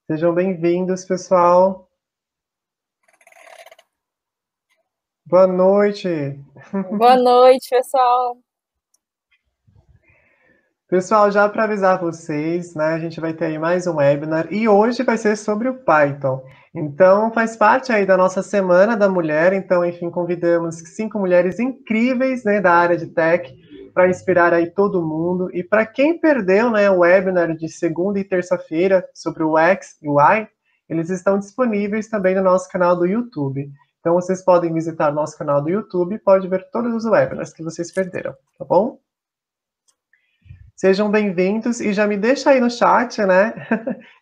Sejam bem-vindos, pessoal. Boa noite. Boa noite, pessoal. Pessoal, já para avisar vocês, né, a gente vai ter aí mais um webinar e hoje vai ser sobre o Python. Então, faz parte aí da nossa Semana da Mulher, então, enfim, convidamos 5 mulheres incríveis, né, da área de tech para inspirar aí todo mundo. E para quem perdeu, né, o webinar de segunda e terça-feira sobre o X e o Y, eles estão disponíveis também no nosso canal do YouTube. Então, vocês podem visitar nosso canal do YouTube e pode ver todos os webinars que vocês perderam, tá bom? Sejam bem-vindos e já me deixa aí no chat, né?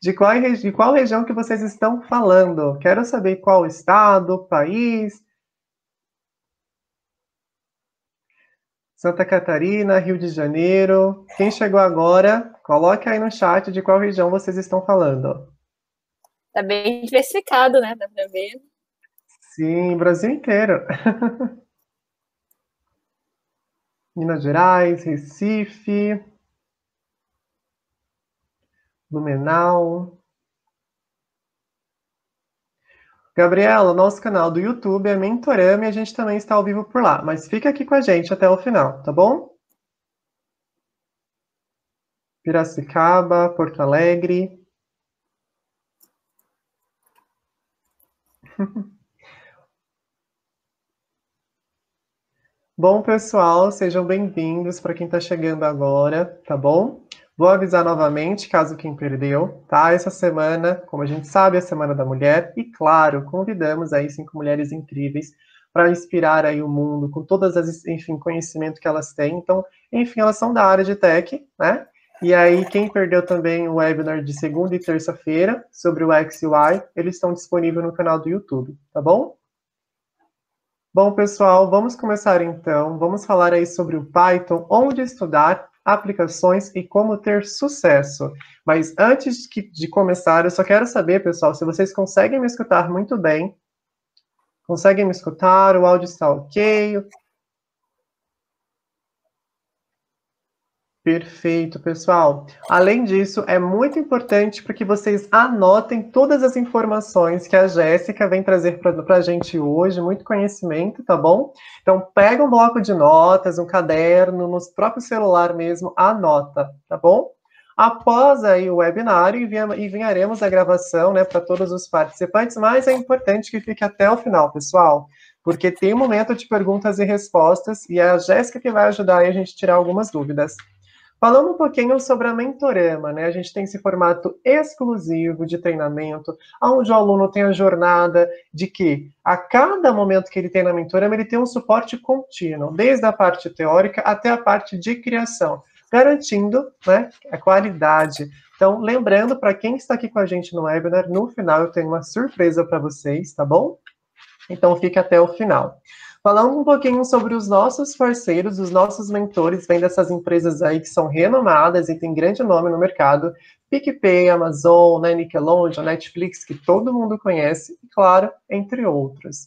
De qual região que vocês estão falando. Quero saber qual estado, país. Santa Catarina, Rio de Janeiro. Quem chegou agora, coloque aí no chat de qual região vocês estão falando. Tá bem diversificado, né? Dá pra ver. Sim, Brasil inteiro. Minas Gerais, Recife, Blumenau. Gabriela, nosso canal do YouTube é Mentorama e a gente também está ao vivo por lá. Mas fica aqui com a gente até o final, tá bom? Piracicaba, Porto Alegre. Bom, pessoal, sejam bem-vindos para quem está chegando agora, tá bom? Vou avisar novamente, caso quem perdeu, tá? Essa semana, como a gente sabe, é a Semana da Mulher e, claro, convidamos aí 5 mulheres incríveis para inspirar aí o mundo com todas as, enfim, conhecimento que elas têm. Então, enfim, elas são da área de tech, né? E aí, quem perdeu também o webinar de segunda e terça-feira sobre o X e o Y, eles estão disponíveis no canal do YouTube, tá bom? Bom, pessoal, vamos começar então. Vamos falar aí sobre o Python, onde estudar, aplicações e como ter sucesso. Mas antes de começar, eu só quero saber, pessoal, se vocês conseguem me escutar muito bem. Conseguem me escutar? O áudio está ok? Perfeito, pessoal. Além disso, é muito importante para que vocês anotem todas as informações que a Jéssica vem trazer para a gente hoje, muito conhecimento, tá bom? Então, pega um bloco de notas, um caderno, no próprio celular mesmo, anota, tá bom? Após aí o webinar, enviaremos a gravação, né, para todos os participantes, mas é importante que fique até o final, pessoal, porque tem um momento de perguntas e respostas e é a Jéssica que vai ajudar aí a gente a tirar algumas dúvidas. Falando um pouquinho sobre a Mentorama, né? A gente tem esse formato exclusivo de treinamento, onde o aluno tem a jornada de que a cada momento que ele tem na Mentorama, ele tem um suporte contínuo, desde a parte teórica até a parte de criação, garantindo, né, a qualidade. Então, lembrando para quem está aqui com a gente no webinar, no final eu tenho uma surpresa para vocês, tá bom? Então fique até o final. Falando um pouquinho sobre os nossos parceiros, os nossos mentores, vêm dessas empresas aí que são renomadas e têm grande nome no mercado, PicPay, Amazon, né, Nickelodeon, Netflix, que todo mundo conhece, e claro, entre outros.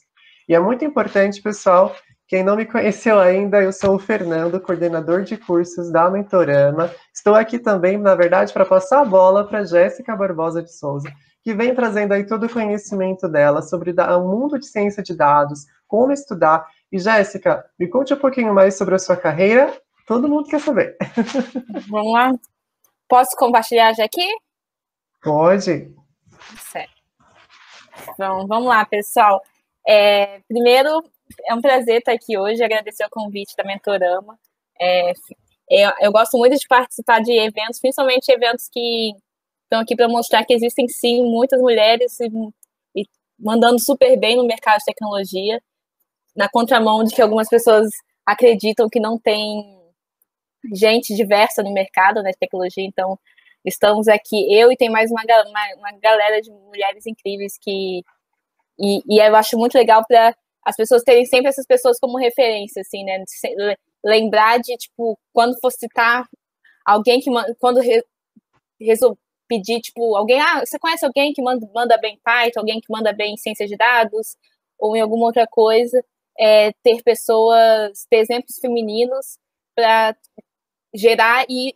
E é muito importante, pessoal, quem não me conheceu ainda, eu sou o Fernando, coordenador de cursos da Mentorama. Estou aqui também, na verdade, para passar a bola para Jéssica Barbosa de Souza, que vem trazendo aí todo o conhecimento dela sobre o mundo de ciência de dados, como estudar. E, Jéssica, me conte um pouquinho mais sobre a sua carreira. Todo mundo quer saber. Vamos lá. Posso compartilhar já aqui? Pode. Certo. Então, vamos lá, pessoal. Primeiro, é um prazer estar aqui hoje, agradecer o convite da Mentorama. Eu gosto muito de participar de eventos, principalmente eventos que estão aqui para mostrar que existem, sim, muitas mulheres e mandando super bem no mercado de tecnologia, na contramão de que algumas pessoas acreditam que não tem gente diversa no mercado, né, de tecnologia. Então, estamos aqui, eu e tem mais uma galera de mulheres incríveis e eu acho muito legal para as pessoas terem sempre essas pessoas como referência, assim, né? Lembrar de, tipo, quando for citar alguém que quando resolve pedir, tipo, alguém, você conhece alguém que manda bem Python, alguém que manda bem ciência de dados, ou em alguma outra coisa, ter exemplos femininos para gerar e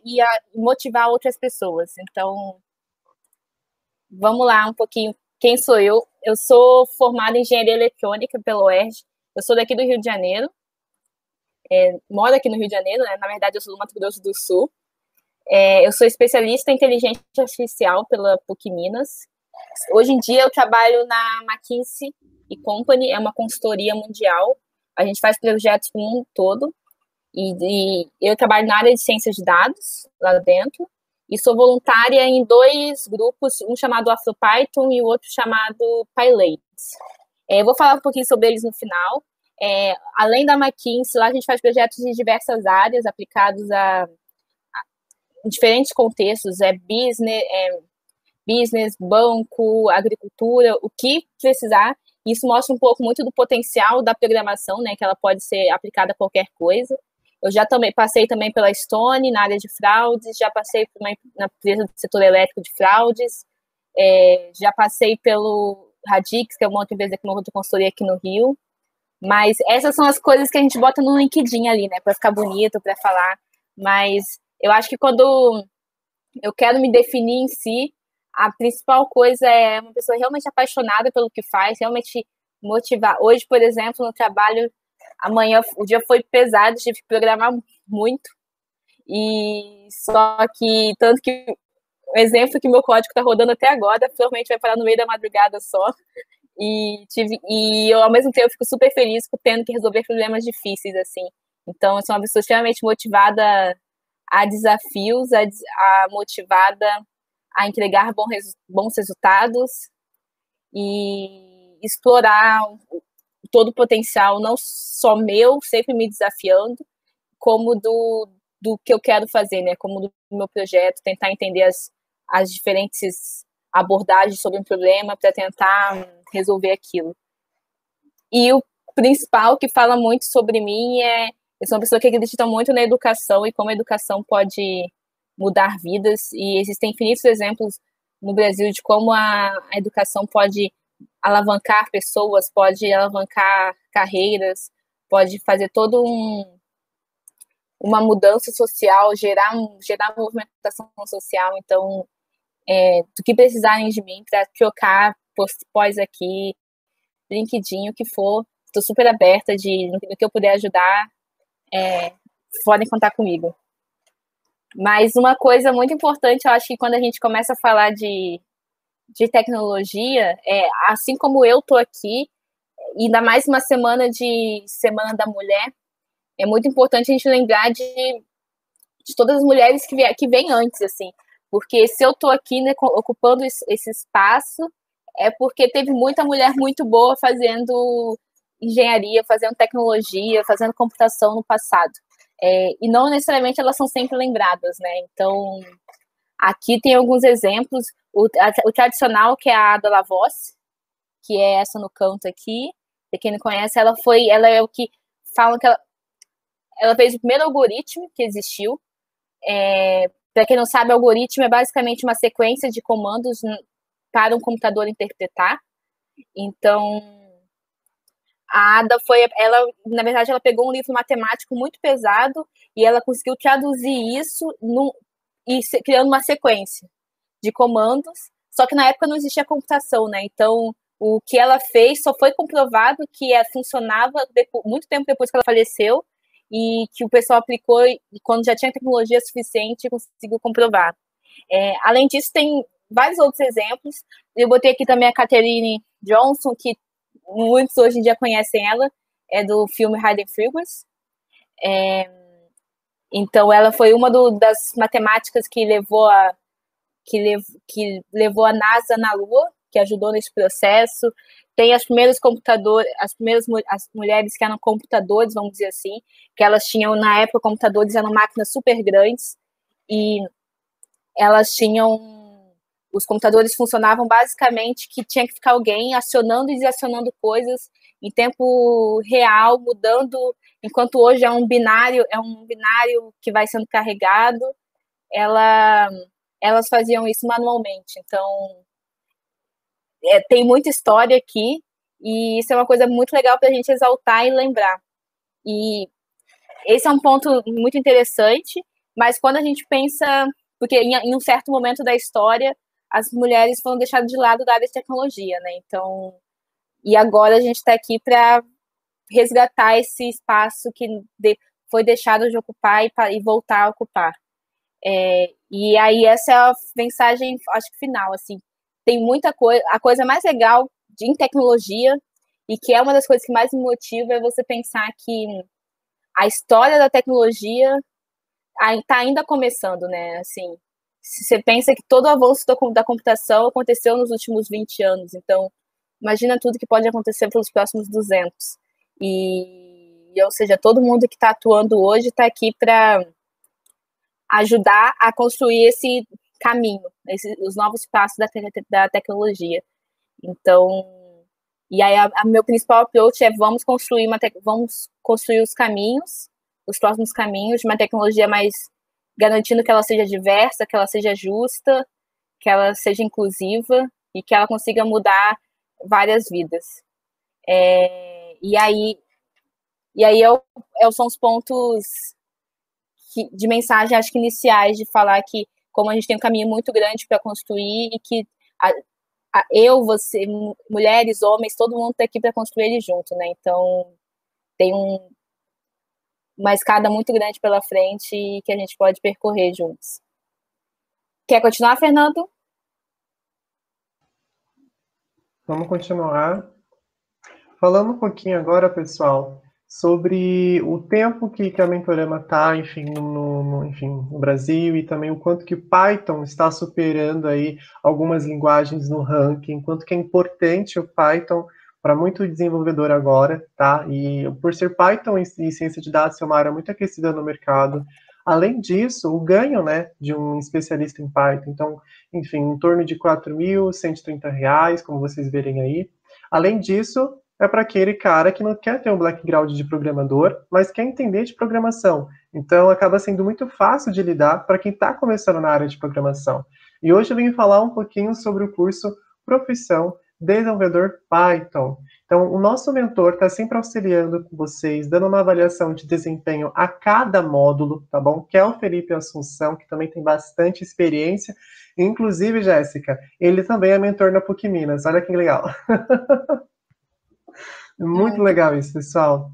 motivar outras pessoas. Então, vamos lá um pouquinho. Quem sou eu? Eu sou formada em Engenharia Eletrônica pela UERJ. Eu sou daqui do Rio de Janeiro. Moro aqui no Rio de Janeiro, né? Na verdade, eu sou do Mato Grosso do Sul. Eu sou especialista em inteligência artificial pela PUC Minas. Hoje em dia, eu trabalho na McKinsey & Company, é uma consultoria mundial. A gente faz projetos para o mundo todo. E eu trabalho na área de ciências de dados, lá dentro. E sou voluntária em 2 grupos, um chamado AfroPython e o outro chamado PyLates. Eu vou falar um pouquinho sobre eles no final. Além da McKinsey, lá a gente faz projetos de diversas áreas aplicados a diferentes contextos, business, banco, agricultura, o que precisar. Isso mostra um pouco muito do potencial da programação, né, que ela pode ser aplicada a qualquer coisa. Eu já passei também pela Stone, na área de fraudes, já passei por na empresa do setor elétrico de fraudes, já passei pelo Radix, que é uma outra empresa, uma outra consultoria aqui no Rio. Mas essas são as coisas que a gente bota no LinkedIn ali, né, para ficar bonito, para falar. Mas eu acho que quando eu quero me definir em si, a principal coisa é uma pessoa realmente apaixonada pelo que faz, realmente motivar. Hoje, por exemplo, no trabalho, amanhã o dia foi pesado, tive que programar muito. E só que, tanto que o exemplo que meu código está rodando até agora, provavelmente vai parar no meio da madrugada só. E eu, ao mesmo tempo, fico super feliz por tendo que resolver problemas difíceis, assim. Então, eu sou uma pessoa extremamente motivada a desafios, motivada a entregar bons resultados e explorar todo o potencial, não só meu, sempre me desafiando, como do que eu quero fazer, né? Como do meu projeto, tentar entender as diferentes abordagens sobre um problema para tentar resolver aquilo. E o principal que fala muito sobre mim eu sou uma pessoa que acredita muito na educação e como a educação pode mudar vidas, e existem infinitos exemplos no Brasil de como a educação pode alavancar pessoas, pode alavancar carreiras, pode fazer todo uma mudança social, gerar movimentação social. Então, do que precisarem de mim para trocar pós aqui, LinkedIn, o que for, estou super aberta no que eu puder ajudar, podem contar comigo. Mas uma coisa muito importante, eu acho que quando a gente começa a falar de tecnologia, assim como eu estou aqui, ainda mais uma semana da Mulher, é muito importante a gente lembrar de todas as mulheres que vêm antes, assim. Porque se eu estou aqui, né, ocupando esse espaço, é porque teve muita mulher muito boa fazendo engenharia, fazendo tecnologia, fazendo computação no passado. E não necessariamente elas são sempre lembradas, né? Então, aqui tem alguns exemplos. O tradicional, que é a Ada Lovelace, que é essa no canto aqui. Pra quem não conhece, ela é o que falam que ela fez o primeiro algoritmo que existiu. Para quem não sabe, algoritmo é basicamente uma sequência de comandos para um computador interpretar. Então, a Ada na verdade, ela pegou um livro matemático muito pesado e ela conseguiu traduzir isso criando uma sequência de comandos, só que na época não existia computação, né? Então, o que ela fez só foi comprovado que funcionava muito tempo depois que ela faleceu, e que o pessoal aplicou e quando já tinha tecnologia suficiente conseguiu comprovar. Além disso, tem vários outros exemplos. Eu botei aqui também a Catherine Johnson, que muitos hoje em dia conhecem ela, é do filme Hidden Figures. Então, ela foi uma das matemáticas que levou a NASA na Lua, que ajudou nesse processo. Tem as primeiras as mulheres que eram computadores, vamos dizer assim, que elas tinham, na época, computadores eram máquinas super grandes, e elas os computadores funcionavam basicamente que tinha que ficar alguém acionando e desacionando coisas em tempo real, mudando, enquanto hoje é um binário que vai sendo carregado, elas faziam isso manualmente. Então, tem muita história aqui, e isso é uma coisa muito legal para a gente exaltar e lembrar. E esse é um ponto muito interessante, mas quando a gente pensa, porque em um certo momento da história, as mulheres foram deixadas de lado da área de tecnologia, né? Então, e agora a gente está aqui para resgatar esse espaço que foi deixado de ocupar e voltar a ocupar. E aí essa é a mensagem, acho que final, assim, tem muita coisa, a coisa mais legal em tecnologia, e que é uma das coisas que mais me motiva, é você pensar que a história da tecnologia está ainda começando, né, assim, se você pensa que todo o avanço da computação aconteceu nos últimos 20 anos, então, imagina tudo que pode acontecer pelos próximos 200, ou seja, todo mundo que está atuando hoje está aqui para ajudar a construir esse caminho, os novos passos da tecnologia. Então, e aí meu principal approach é vamos construir os caminhos, os próximos caminhos de uma tecnologia mais garantindo que ela seja diversa, que ela seja justa, que ela seja inclusiva e que ela consiga mudar várias vidas. E aí são os pontos de mensagem, acho que iniciais, de falar que como a gente tem um caminho muito grande para construir e que eu, você, mulheres, homens, todo mundo está aqui para construir ele junto, né? Então, tem uma escada muito grande pela frente e que a gente pode percorrer juntos. Quer continuar, Fernando? Vamos continuar. Falando um pouquinho agora, pessoal, sobre o tempo que a Mentorama está, enfim, no Brasil, e também o quanto que o Python está superando aí algumas linguagens no ranking, quanto que é importante o Python para muito desenvolvedor agora, tá? E por ser Python e ciência de dados ser uma área muito aquecida no mercado, além disso, o ganho, né, de um especialista em Python, então, enfim, em torno de R$ 4.130, como vocês verem aí. Além disso, é para aquele cara que não quer ter um background de programador, mas quer entender de programação. Então, acaba sendo muito fácil de lidar para quem está começando na área de programação. E hoje eu vim falar um pouquinho sobre o curso Profissão Desenvolvedor Python. Então, o nosso mentor está sempre auxiliando com vocês, dando uma avaliação de desempenho a cada módulo, tá bom? Que é o Felipe Assunção, que também tem bastante experiência. Inclusive, Jéssica, ele também é mentor na PUC Minas. Olha que legal. Muito legal isso, pessoal.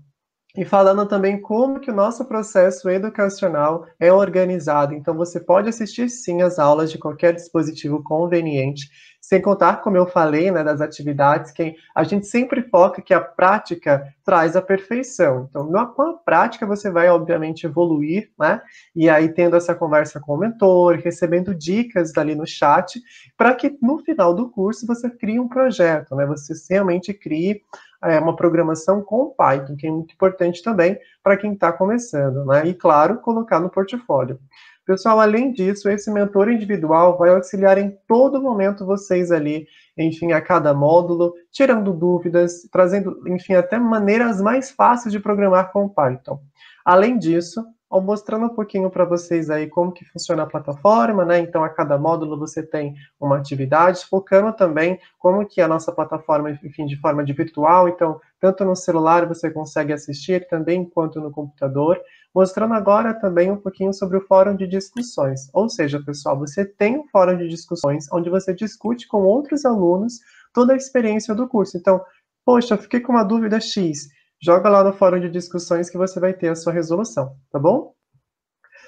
E falando também como que o nosso processo educacional é organizado. Então, você pode assistir, sim, as aulas de qualquer dispositivo conveniente, sem contar, como eu falei, né, das atividades, que a gente sempre foca que a prática traz a perfeição. Então, com a prática, você vai, obviamente, evoluir, né? E aí, tendo essa conversa com o mentor, recebendo dicas ali no chat, para que, no final do curso, você crie um projeto, né? Você realmente crie uma programação com Python, que é muito importante também para quem está começando, né? E, claro, colocar no portfólio. Pessoal, além disso, esse mentor individual vai auxiliar em todo momento vocês ali, enfim, a cada módulo, tirando dúvidas, trazendo, enfim, até maneiras mais fáceis de programar com Python. Além disso, mostrando um pouquinho para vocês aí como que funciona a plataforma, né? Então, a cada módulo você tem uma atividade, focando também como que é a nossa plataforma, enfim, de forma de virtual, então, tanto no celular você consegue assistir também, quanto no computador, mostrando agora também um pouquinho sobre o fórum de discussões. Ou seja, pessoal, você tem um fórum de discussões onde você discute com outros alunos toda a experiência do curso. Então, poxa, eu fiquei com uma dúvida X, joga lá no fórum de discussões que você vai ter a sua resolução, tá bom?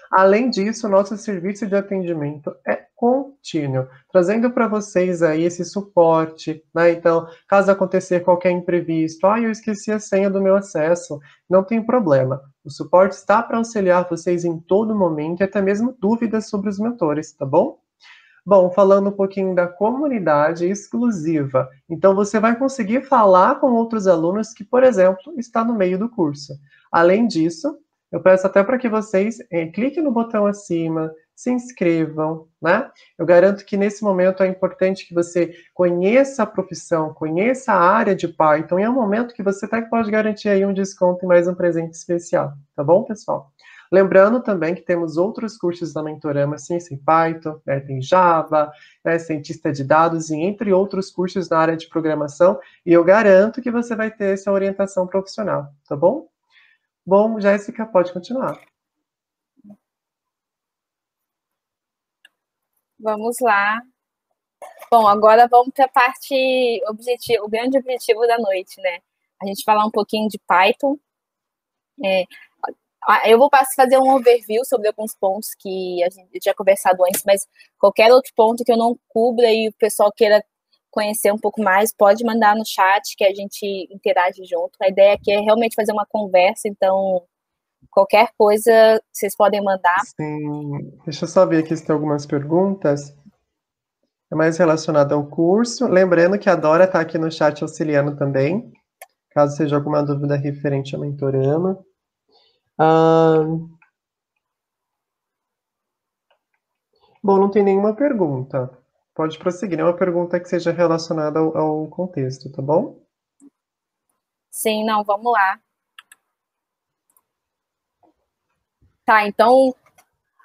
Além disso, o nosso serviço de atendimento é contínuo, trazendo para vocês aí esse suporte, né? Então, caso acontecer qualquer imprevisto, eu esqueci a senha do meu acesso, não tem problema. O suporte está para auxiliar vocês em todo momento e até mesmo dúvidas sobre os mentores, tá bom? Bom, falando um pouquinho da comunidade exclusiva. Então, você vai conseguir falar com outros alunos que, por exemplo, está no meio do curso. Além disso, eu peço até para que vocês cliquem no botão acima, se inscrevam, né? Eu garanto que nesse momento é importante que você conheça a profissão, conheça a área de Python, e é um momento que você até pode garantir aí um desconto e mais um presente especial, tá bom, pessoal? Lembrando também que temos outros cursos da Mentorama, Ciência em Python, né, tem Java, né, Cientista de Dados, e entre outros cursos na área de programação, e eu garanto que você vai ter essa orientação profissional, tá bom? Bom, Jéssica, pode continuar. Vamos lá. Bom, agora vamos para a parte o grande objetivo da noite, né? A gente falar um pouquinho de Python. Eu vou fazer um overview sobre alguns pontos que a gente tinha conversado antes, mas qualquer outro ponto que eu não cubra e o pessoal queira conhecer um pouco mais, pode mandar no chat que a gente interage junto. A ideia aqui é realmente fazer uma conversa, então qualquer coisa vocês podem mandar. Sim, deixa eu só ver aqui se tem algumas perguntas. É mais relacionado ao curso. Lembrando que a Dora está aqui no chat auxiliando também, caso seja alguma dúvida referente ao Mentorama. Bom, não tem nenhuma pergunta. Pode prosseguir, nenhuma pergunta que seja relacionada ao contexto, tá bom? Sim, não, vamos lá. Tá, então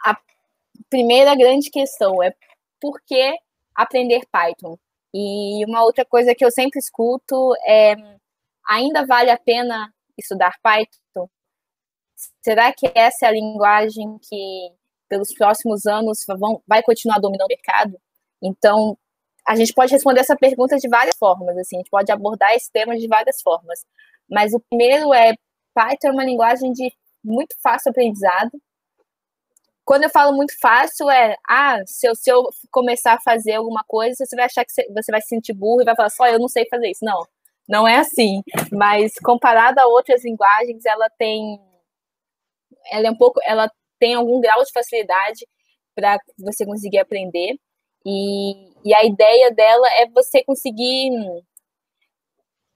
a primeira grande questão é por que aprender Python? E uma outra coisa que eu sempre escuto é: ainda vale a pena estudar Python? Será que essa é a linguagem que, pelos próximos anos, vai continuar dominando o mercado? Então, a gente pode responder essa pergunta de várias formas, assim, a gente pode abordar esse tema de várias formas. Mas o primeiro é: Python é uma linguagem de muito fácil aprendizado. Quando eu falo muito fácil, se eu começar a fazer alguma coisa, você vai achar que você vai se sentir burro e vai falar só eu não sei fazer isso. Não, não é assim. Mas comparado a outras linguagens, ela tem algum grau de facilidade para você conseguir aprender. E a ideia dela é você conseguir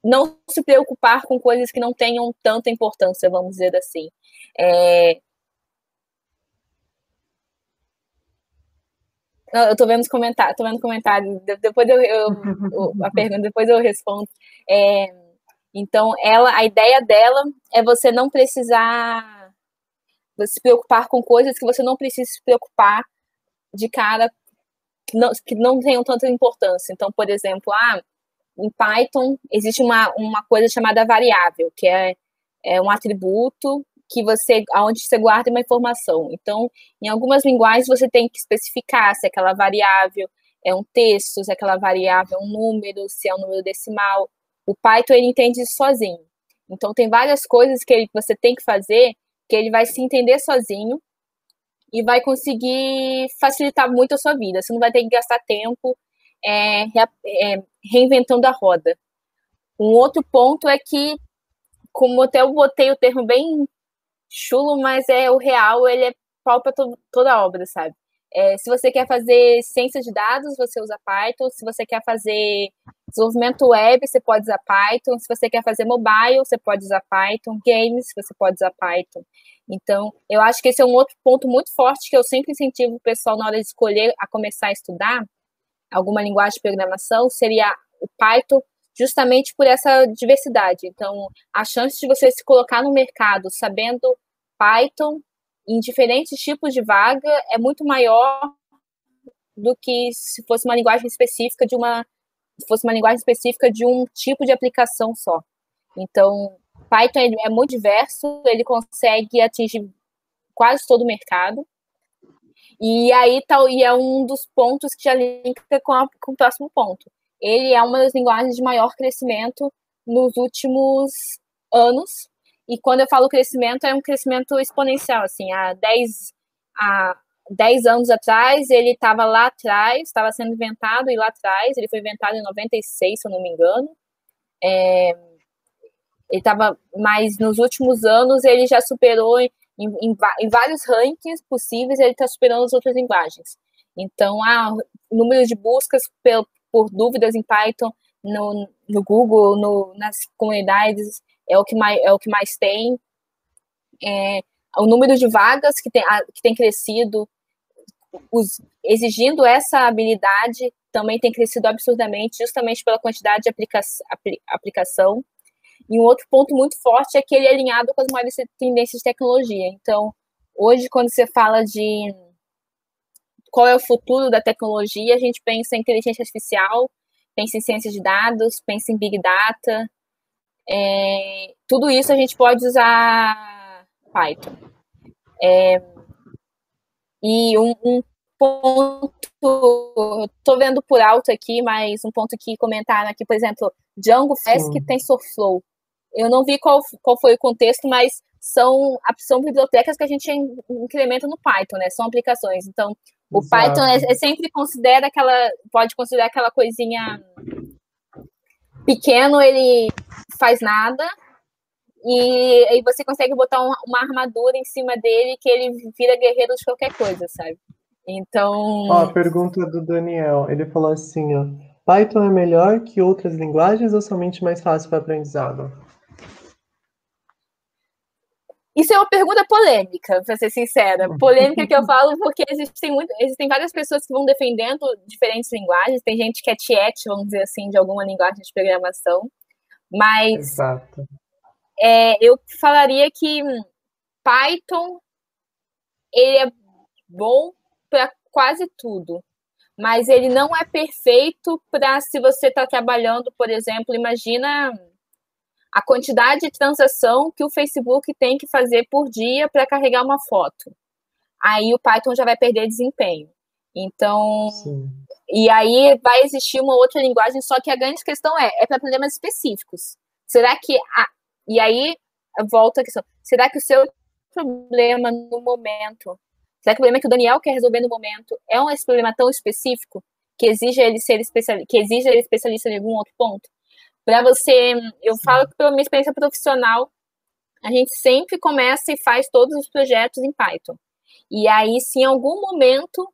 não se preocupar com coisas que não tenham tanta importância, vamos dizer assim. Não, eu tô vendo comentários. Depois a pergunta, depois eu respondo. Então, a ideia dela é você não precisar se preocupar com coisas que você não precisa se preocupar de cara, que não tenham tanta importância. Então, por exemplo, em Python existe uma coisa chamada variável, que é um atributo onde você guarda uma informação. Então, em algumas linguagens você tem que especificar se aquela variável é um texto, se aquela variável é um número, se é um número decimal. O Python, ele entende isso sozinho. Então, tem várias coisas que você tem que fazer que ele vai se entender sozinho e vai conseguir facilitar muito a sua vida. Você não vai ter que gastar tempo reinventando a roda. Um outro ponto é que, como até eu botei o termo bem chulo, mas o real, ele é pau para toda a obra, sabe? Se você quer fazer ciência de dados, você usa Python. Se você quer fazer desenvolvimento web, você pode usar Python. Se você quer fazer mobile, você pode usar Python. Games, você pode usar Python. Então, eu acho que esse é um outro ponto muito forte que eu sempre incentivo o pessoal na hora de escolher a começar a estudar alguma linguagem de programação, seria o Python, justamente por essa diversidade. Então, a chance de você se colocar no mercado sabendo Python em diferentes tipos de vaga é muito maior do que se fosse uma linguagem específica de um tipo de aplicação só. Então, Python é muito diverso, ele consegue atingir quase todo o mercado. E aí é um dos pontos que já linka com o próximo ponto. Ele é uma das linguagens de maior crescimento nos últimos anos. E quando eu falo crescimento, é um crescimento exponencial. Assim, há 10 anos atrás, ele estava lá atrás, estava sendo inventado, e lá atrás, ele foi inventado em 96, se eu não me engano. Ele estava, mas nos últimos anos, ele já superou em vários rankings possíveis, ele está superando as outras linguagens. Então, o número de buscas por dúvidas em Python no Google, nas comunidades, é o que mais tem. O número de vagas que tem crescido, exigindo essa habilidade, também tem crescido absurdamente, justamente pela quantidade de aplicação. E um outro ponto muito forte é que ele é alinhado com as maiores tendências de tecnologia. Então, hoje, quando você fala de qual é o futuro da tecnologia, a gente pensa em inteligência artificial, pensa em ciência de dados, pensa em Big Data. Tudo isso a gente pode usar Python. E um ponto tô vendo por alto aqui, mas um ponto que comentaram aqui, por exemplo, Django Flask tem TensorFlow. Eu não vi qual foi o contexto, mas são bibliotecas que a gente incrementa no Python, né? São aplicações. Então, o Python sempre pode considerar aquela coisinha pequeno, ele faz nada, e aí você consegue botar uma armadura em cima dele que ele vira guerreiro de qualquer coisa, sabe? Então... Ó, a pergunta do Daniel, ele falou assim, ó, Python é melhor que outras linguagens ou somente mais fácil para aprendizado? Isso é uma pergunta polêmica, para ser sincera. Polêmica que eu falo porque existem várias pessoas que vão defendendo diferentes linguagens. Tem gente que é tiete, vamos dizer assim, de alguma linguagem de programação. Mas Exato. Eu falaria que Python ele é bom para quase tudo. Mas ele não é perfeito para se você está trabalhando, por exemplo, imagina a quantidade de transação que o Facebook tem que fazer por dia para carregar uma foto. Aí o Python já vai perder desempenho. Então, sim. E aí vai existir uma outra linguagem, só que a grande questão é para problemas específicos. Será que... E aí, volta a questão. Será que o seu problema no momento... Será que o problema que o Daniel quer resolver no momento é esse problema tão específico que exige ele ser especialista em algum outro ponto? Para você, eu falo que pela minha experiência profissional, a gente sempre começa e faz todos os projetos em Python. E aí, se em algum momento,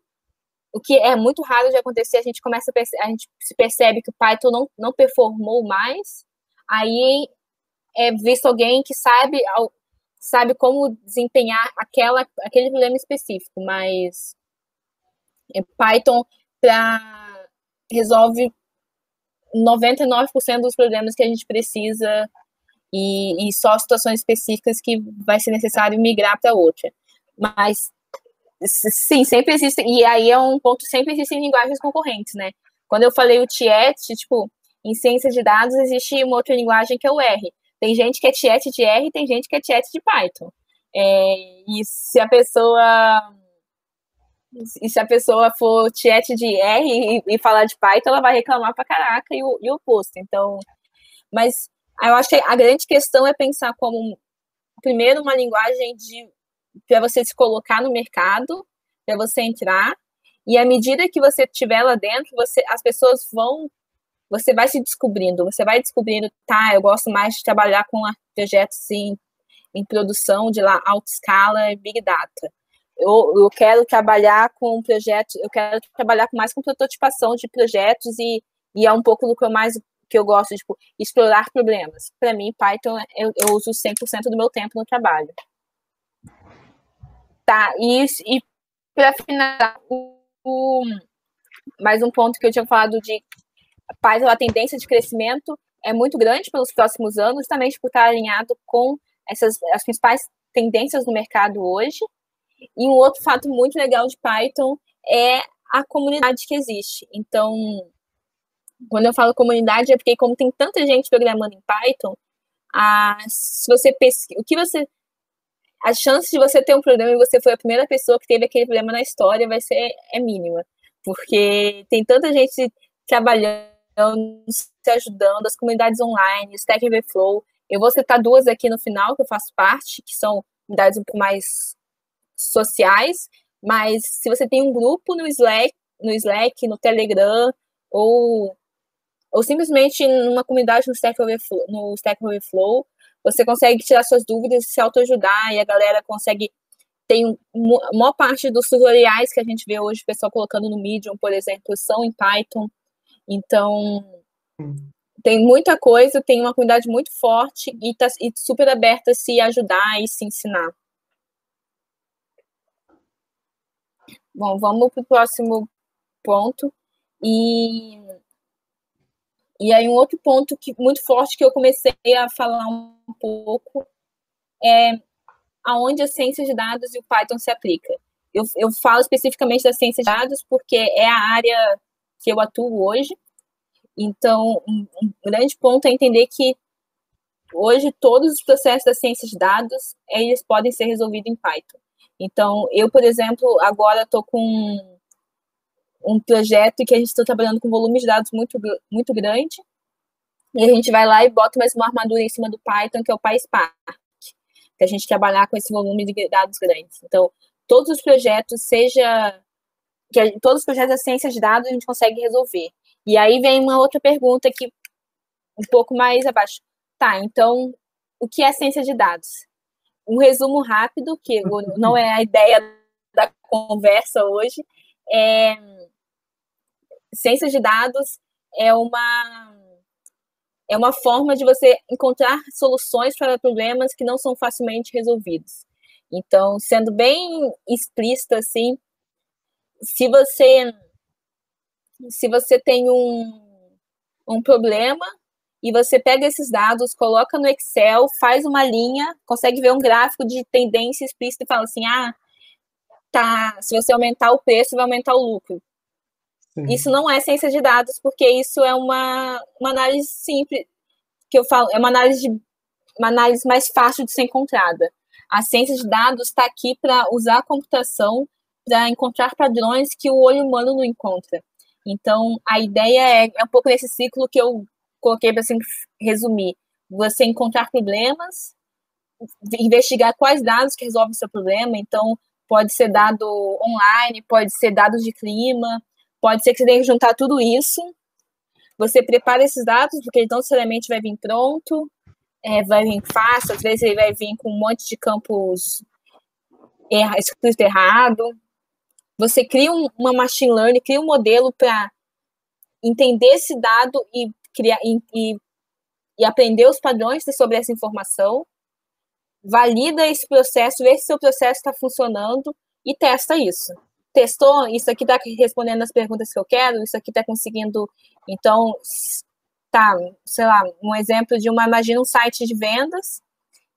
o que é muito raro de acontecer, a gente se percebe que o Python não performou mais, aí é visto alguém que sabe como desempenhar aquele problema específico, mas Python resolve 99% dos problemas que a gente precisa e só situações específicas que vai ser necessário migrar para outra. Mas, sim, sempre existe, e aí é um ponto, sempre existem linguagens concorrentes, né? Quando eu falei o Tiet, tipo, em ciência de dados existe uma outra linguagem que é o R. Tem gente que é Tiet de R, tem gente que é Tiet de Python. E se a pessoa for Tiet de R e falar de Python, ela vai reclamar pra caraca e o oposto. Então, mas eu acho que a grande questão é pensar como, primeiro, uma linguagem para você se colocar no mercado, para você entrar, e à medida que você estiver lá dentro, você vai se descobrindo, tá, eu gosto mais de trabalhar com projetos em produção de alta escala e Big Data. Eu quero trabalhar com projetos, eu quero trabalhar mais com prototipação de projetos e é um pouco do que eu gosto, tipo, explorar problemas. Para mim, Python, eu uso 100% do meu tempo no trabalho. Tá, e para finalizar, mais um ponto que eu tinha falado de Python, a tendência de crescimento é muito grande pelos próximos anos, também por estar alinhado com as principais tendências do mercado hoje. E um outro fato muito legal de Python é a comunidade que existe. Então, quando eu falo comunidade, é porque como tem tanta gente programando em Python, se você a chance de você ter um problema e você foi a primeira pessoa que teve aquele problema na história é mínima. Porque tem tanta gente trabalhando, se ajudando, as comunidades online, o Stack Overflow. Eu vou citar duas aqui no final, que eu faço parte, que são comunidades um pouco mais sociais, mas se você tem um grupo no Slack, no Telegram, ou simplesmente numa comunidade no Stack Overflow, você consegue tirar suas dúvidas, se autoajudar, e a galera consegue... Tem a maior parte dos tutoriais que a gente vê hoje, o pessoal colocando no Medium, por exemplo, são em Python. Então, tem muita coisa, tem uma comunidade muito forte e super aberta a se ajudar e se ensinar. Bom, vamos para o próximo ponto. E aí um outro ponto muito forte que eu comecei a falar um pouco é aonde a ciência de dados e o Python se aplica. Eu falo especificamente da ciência de dados porque é a área que eu atuo hoje. Então, um grande ponto é entender que hoje todos os processos da ciência de dados, eles podem ser resolvidos em Python. Então, eu, por exemplo, agora estou com um projeto que a gente está trabalhando com volume de dados muito, muito grande, e a gente vai lá e bota mais uma armadura em cima do Python, que é o PySpark, que a gente trabalhar com esse volume de dados grandes. Então, todos os projetos, todos os projetos da ciência de dados a gente consegue resolver. E aí vem uma outra pergunta aqui, um pouco mais abaixo. Tá, então, o que é ciência de dados? Um resumo rápido, que não é a ideia da conversa hoje, ciência de dados é uma forma de você encontrar soluções para problemas que não são facilmente resolvidos. Então, sendo bem explícito assim, se você tem um problema e você pega esses dados, coloca no Excel, faz uma linha, consegue ver um gráfico de tendência explícita e fala assim, se você aumentar o preço, vai aumentar o lucro. Sim. Isso não é ciência de dados, porque isso é uma análise simples, que eu falo, é uma análise mais fácil de ser encontrada. A ciência de dados está aqui para usar a computação para encontrar padrões que o olho humano não encontra. Então, a ideia é um pouco nesse ciclo que eu coloquei para assim, resumir. Você encontrar problemas, investigar quais dados que resolvem o seu problema. Então, pode ser dado online, pode ser dados de clima, pode ser que você tenha que juntar tudo isso. Você prepara esses dados, porque ele não necessariamente vai vir pronto, vai vir fácil, às vezes ele vai vir com um monte de campos escrito errado. Você cria uma machine learning, cria um modelo para entender esse dado e criar e aprender os padrões sobre essa informação, valida esse processo, vê se seu processo está funcionando e testa isso. Testou, isso aqui está respondendo as perguntas que eu quero, isso aqui está conseguindo. Então, sei lá, um exemplo imagina um site de vendas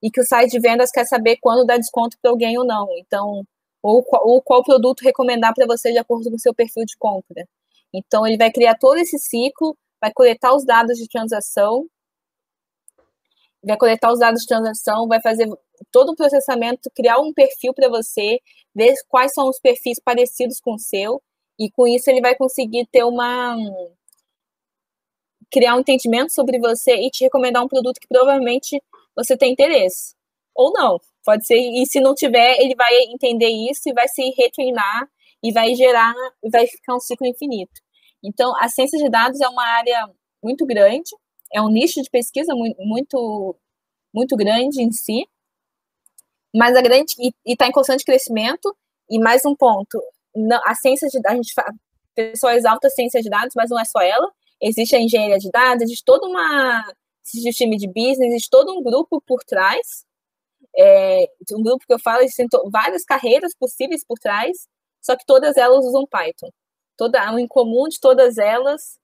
e que o site de vendas quer saber quando dá desconto para alguém ou não. Então, ou qual produto recomendar para você de acordo com o seu perfil de compra. Então, ele vai criar todo esse ciclo, vai coletar os dados de transação, vai fazer todo o processamento, criar um perfil para você, ver quais são os perfis parecidos com o seu, e com isso ele vai conseguir criar um entendimento sobre você e te recomendar um produto que provavelmente você tem interesse. Ou não, pode ser, e se não tiver, ele vai entender isso e vai se retreinar e vai ficar um ciclo infinito. Então, a ciência de dados é uma área muito grande, é um nicho de pesquisa muito, muito grande em si, mas está em constante crescimento. E mais um ponto, a ciência de dados, a pessoa exalta a ciência de dados, mas não é só ela. Existe a engenharia de dados, existe existe o time de business, existe todo um grupo por trás. Um grupo que eu falo, existem várias carreiras possíveis por trás, só que todas elas usam Python. O em comum de todas elas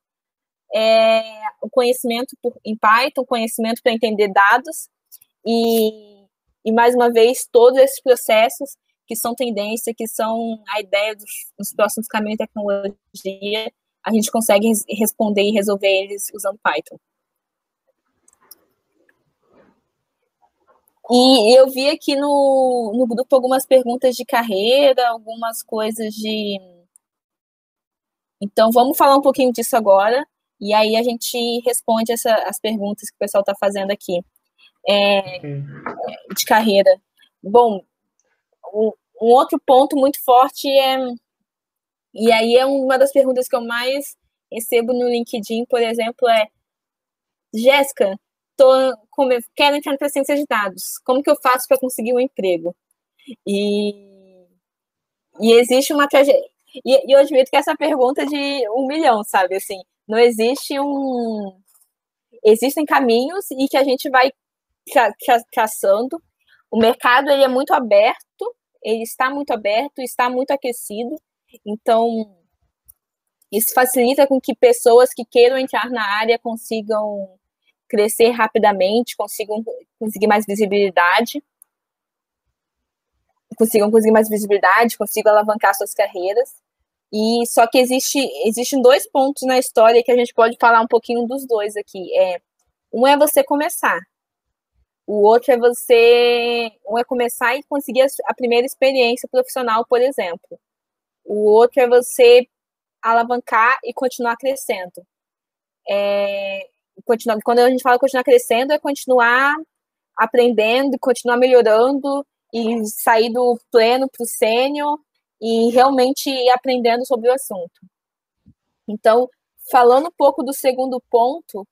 é o conhecimento em Python, conhecimento para entender dados e, mais uma vez, todos esses processos que são tendência, que são a ideia dos próximos caminhos de tecnologia, a gente consegue responder e resolver eles usando Python. E eu vi aqui no grupo algumas perguntas de carreira, algumas coisas de... Então, vamos falar um pouquinho disso agora, e aí a gente responde as perguntas que o pessoal está fazendo aqui de carreira. Bom, um outro ponto muito forte e aí é uma das perguntas que eu mais recebo no LinkedIn, por exemplo, Jéssica, quero entrar para ciência de dados, como que eu faço para conseguir um emprego? E existe uma trajetória. E eu admito que essa pergunta é de 1 milhão, sabe? Assim, não existe Existem caminhos e que a gente vai traçando. O mercado ele é muito aberto, ele está muito aberto, está muito aquecido. Então, isso facilita com que pessoas que queiram entrar na área consigam crescer rapidamente, consigam conseguir mais visibilidade, consigam alavancar suas carreiras. E só que existem 2 pontos na história que a gente pode falar um pouquinho dos 2 aqui. Um é você começar. O outro é começar e conseguir a primeira experiência profissional, por exemplo. O outro é você alavancar e continuar crescendo. Quando a gente fala continuar crescendo, é continuar aprendendo, continuar melhorando e sair do pleno para o sênior e realmente ir aprendendo sobre o assunto. Então, falando um pouco do segundo ponto,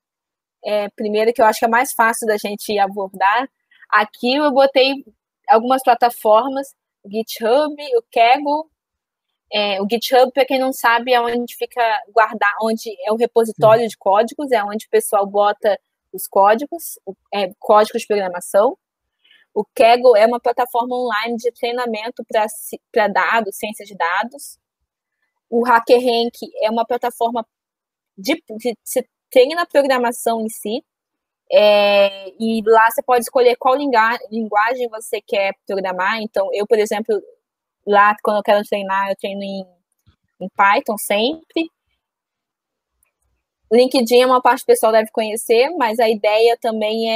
primeiro, que eu acho que é mais fácil da gente abordar, aqui eu botei algumas plataformas, o GitHub, o Kaggle. O GitHub, para quem não sabe, é onde fica onde é o repositório de códigos, é onde o pessoal bota os códigos, códigos de programação. O Kaggle é uma plataforma online de treinamento para dados, ciência de dados. O HackerRank é uma plataforma de se treina na programação em si. E lá você pode escolher qual linguagem você quer programar. Então, eu, por exemplo, lá, quando eu quero treinar, eu treino em Python sempre. O LinkedIn é uma parte que o pessoal deve conhecer, mas a ideia também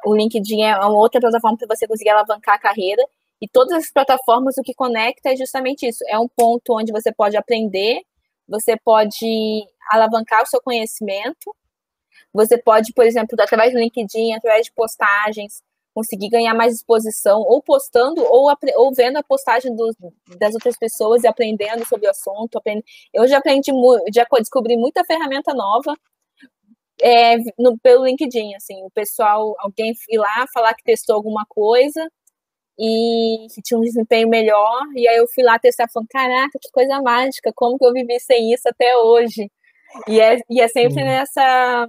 o LinkedIn é uma outra plataforma para você conseguir alavancar a carreira. E todas as plataformas, o que conecta é justamente isso. É um ponto onde você pode aprender, você pode alavancar o seu conhecimento, você pode, por exemplo, através do LinkedIn, através de postagens, conseguir ganhar mais exposição, ou postando, ou vendo a postagem das outras pessoas e aprendendo sobre o assunto. Eu já descobri muita ferramenta nova pelo LinkedIn, assim, o pessoal, alguém ir lá falar que testou alguma coisa e que tinha um desempenho melhor, e aí eu fui lá testar, falando, caraca, que coisa mágica, como que eu vivi sem isso até hoje? E é sempre nessa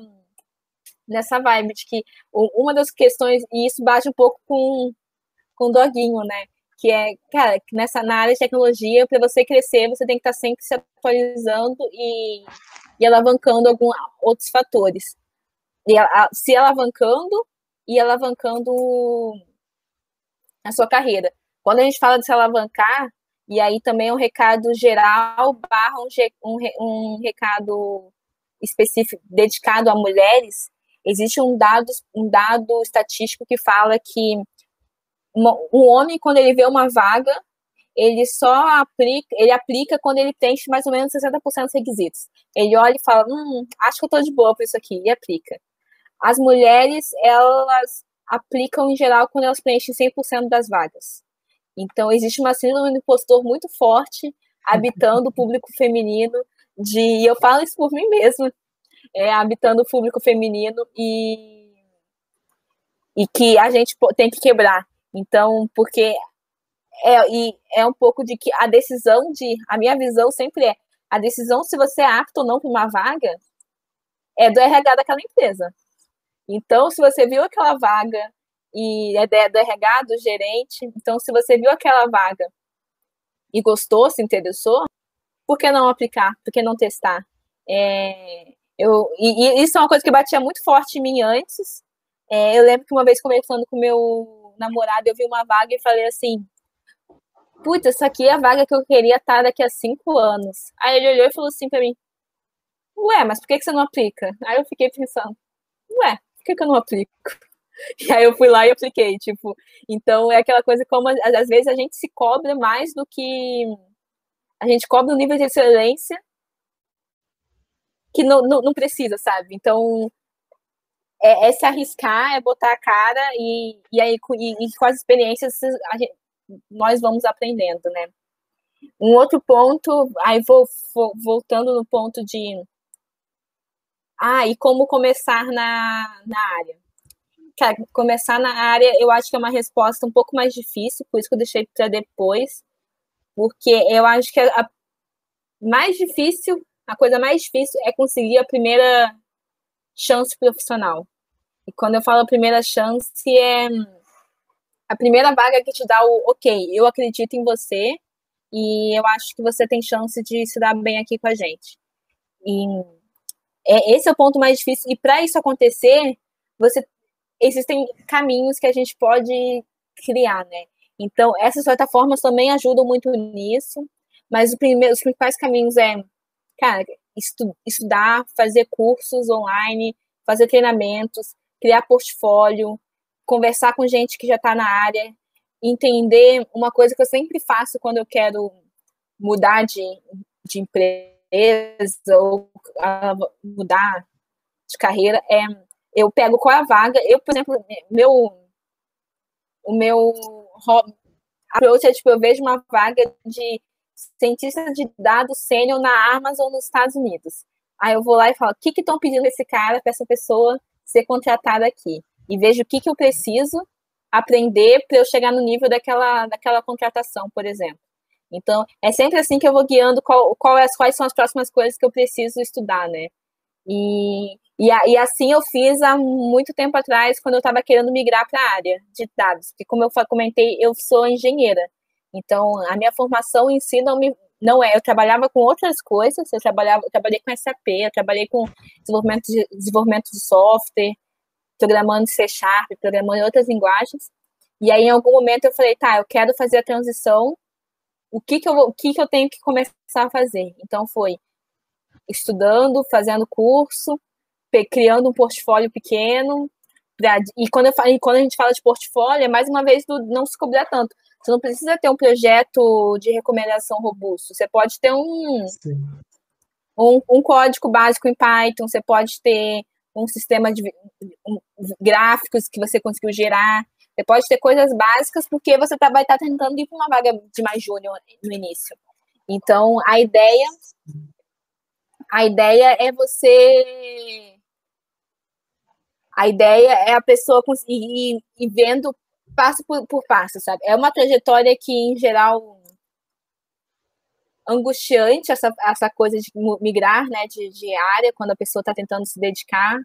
vibe de que uma das questões, e isso bate um pouco com o Doguinho, né? Que cara, na área de tecnologia, para você crescer, você tem que estar sempre se atualizando e alavancando outros fatores. Se alavancando e alavancando a sua carreira. Quando a gente fala de se alavancar, e aí também é um recado geral barra um recado específico dedicado a mulheres, existe um dado estatístico que fala que um homem, quando ele vê uma vaga, ele aplica quando ele preenche mais ou menos 60% dos requisitos. Ele olha e fala, acho que eu tô de boa por isso aqui, e aplica. As mulheres, elas aplicam em geral quando elas preenchem 100% das vagas. Então, existe uma síndrome do impostor muito forte habitando o público feminino, e eu falo isso por mim mesma, habitando o público feminino e que a gente tem que quebrar. Então, porque é um pouco de que a minha visão sempre a decisão se você é apto ou não para uma vaga é do RH daquela empresa. Então, se você viu aquela vaga e é do RH, do gerente, então se você viu aquela vaga e gostou, se interessou, por que não aplicar? Por que não testar? E isso é uma coisa que batia muito forte em mim antes. Eu lembro que uma vez conversando com meu namorado, eu vi uma vaga e falei assim, putz, essa aqui é a vaga que eu queria estar daqui a 5 anos. Aí ele olhou e falou assim pra mim, ué, mas por que você não aplica? Aí eu fiquei pensando, ué, por que eu não aplico? E aí eu fui lá e apliquei, tipo, então é aquela coisa como, às vezes, a gente se cobra mais do que a gente cobra um nível de excelência que não precisa, sabe? Então, se arriscar, é botar a cara e aí com as experiências nós vamos aprendendo, né? Um outro ponto, aí voltando no ponto de e como começar na área. Cara, começar na área, eu acho que é uma resposta um pouco mais difícil, por isso que eu deixei para depois, porque eu acho que a coisa mais difícil é conseguir a primeira chance profissional. E quando eu falo primeira chance, é a primeira vaga que te dá ok, eu acredito em você e eu acho que você tem chance de se dar bem aqui com a gente. E esse é o ponto mais difícil. E para isso acontecer, existem caminhos que a gente pode criar, né? Então, essas plataformas também ajudam muito nisso, mas os principais caminhos cara, estudar, fazer cursos online, fazer treinamentos, criar portfólio, conversar com gente que já está na área, entender uma coisa que eu sempre faço quando eu quero mudar de empresa ou mudar de carreira, eu pego qual é a vaga. Eu, por exemplo, o meu approach é, tipo, eu vejo uma vaga de cientista de dados sênior na Amazon nos Estados Unidos. Aí eu vou lá e falo, o que estão pedindo esse cara para essa pessoa ser contratada aqui? E vejo o que eu preciso aprender para eu chegar no nível daquela contratação, por exemplo. Então, é sempre assim que eu vou guiando quais são as próximas coisas que eu preciso estudar, né? E assim eu fiz há muito tempo atrás, quando eu estava querendo migrar para a área de dados. Porque, como eu comentei, eu sou engenheira. Então, a minha formação em si não é. Eu trabalhava com outras coisas, eu trabalhei com SAP, eu trabalhei com desenvolvimento de software, programando C Sharp, programando em outras linguagens. E aí, em algum momento, eu falei, tá, eu quero fazer a transição, o que eu tenho que começar a fazer? Então, foi estudando, fazendo curso, criando um portfólio pequeno. E quando a gente fala de portfólio, é mais uma vez do não se cobrar tanto. Você não precisa ter um projeto de recomendação robusto. Você pode ter um código básico em Python, você pode ter um sistema de gráficos que você conseguiu gerar. Você pode ter coisas básicas, porque você vai estar tentando ir para uma vaga de mais júnior no início. Então, a ideia é você... A ideia é a pessoa conseguir ir vendo passo por passo, sabe? É uma trajetória que, em geral, angustiante, essa coisa de migrar, né, de área, quando a pessoa está tentando se dedicar.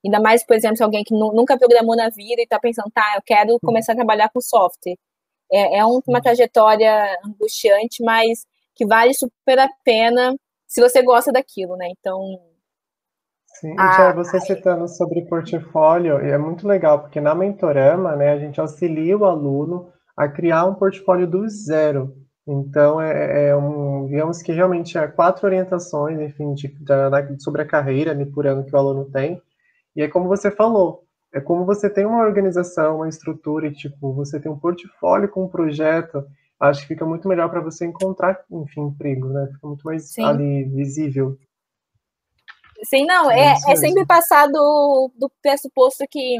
Ainda mais, por exemplo, se alguém que nunca programou na vida e está pensando, tá, eu quero começar a trabalhar com software. É uma trajetória angustiante, mas que vale super a pena se você gosta daquilo, né? Então... Sim, e Tia, você citando sobre portfólio, é muito legal, porque na Mentorama, né, a gente auxilia o aluno a criar um portfólio do zero. Então, digamos que realmente há 4 orientações, enfim, sobre a carreira, né, por ano que o aluno tem. E é como você falou, é como você tem uma organização, uma estrutura, e tipo, você tem um portfólio com um projeto, acho que fica muito melhor para você encontrar, enfim, emprego, né? Fica muito mais Sim. ali visível. Sim, não, é sempre passar do pressuposto que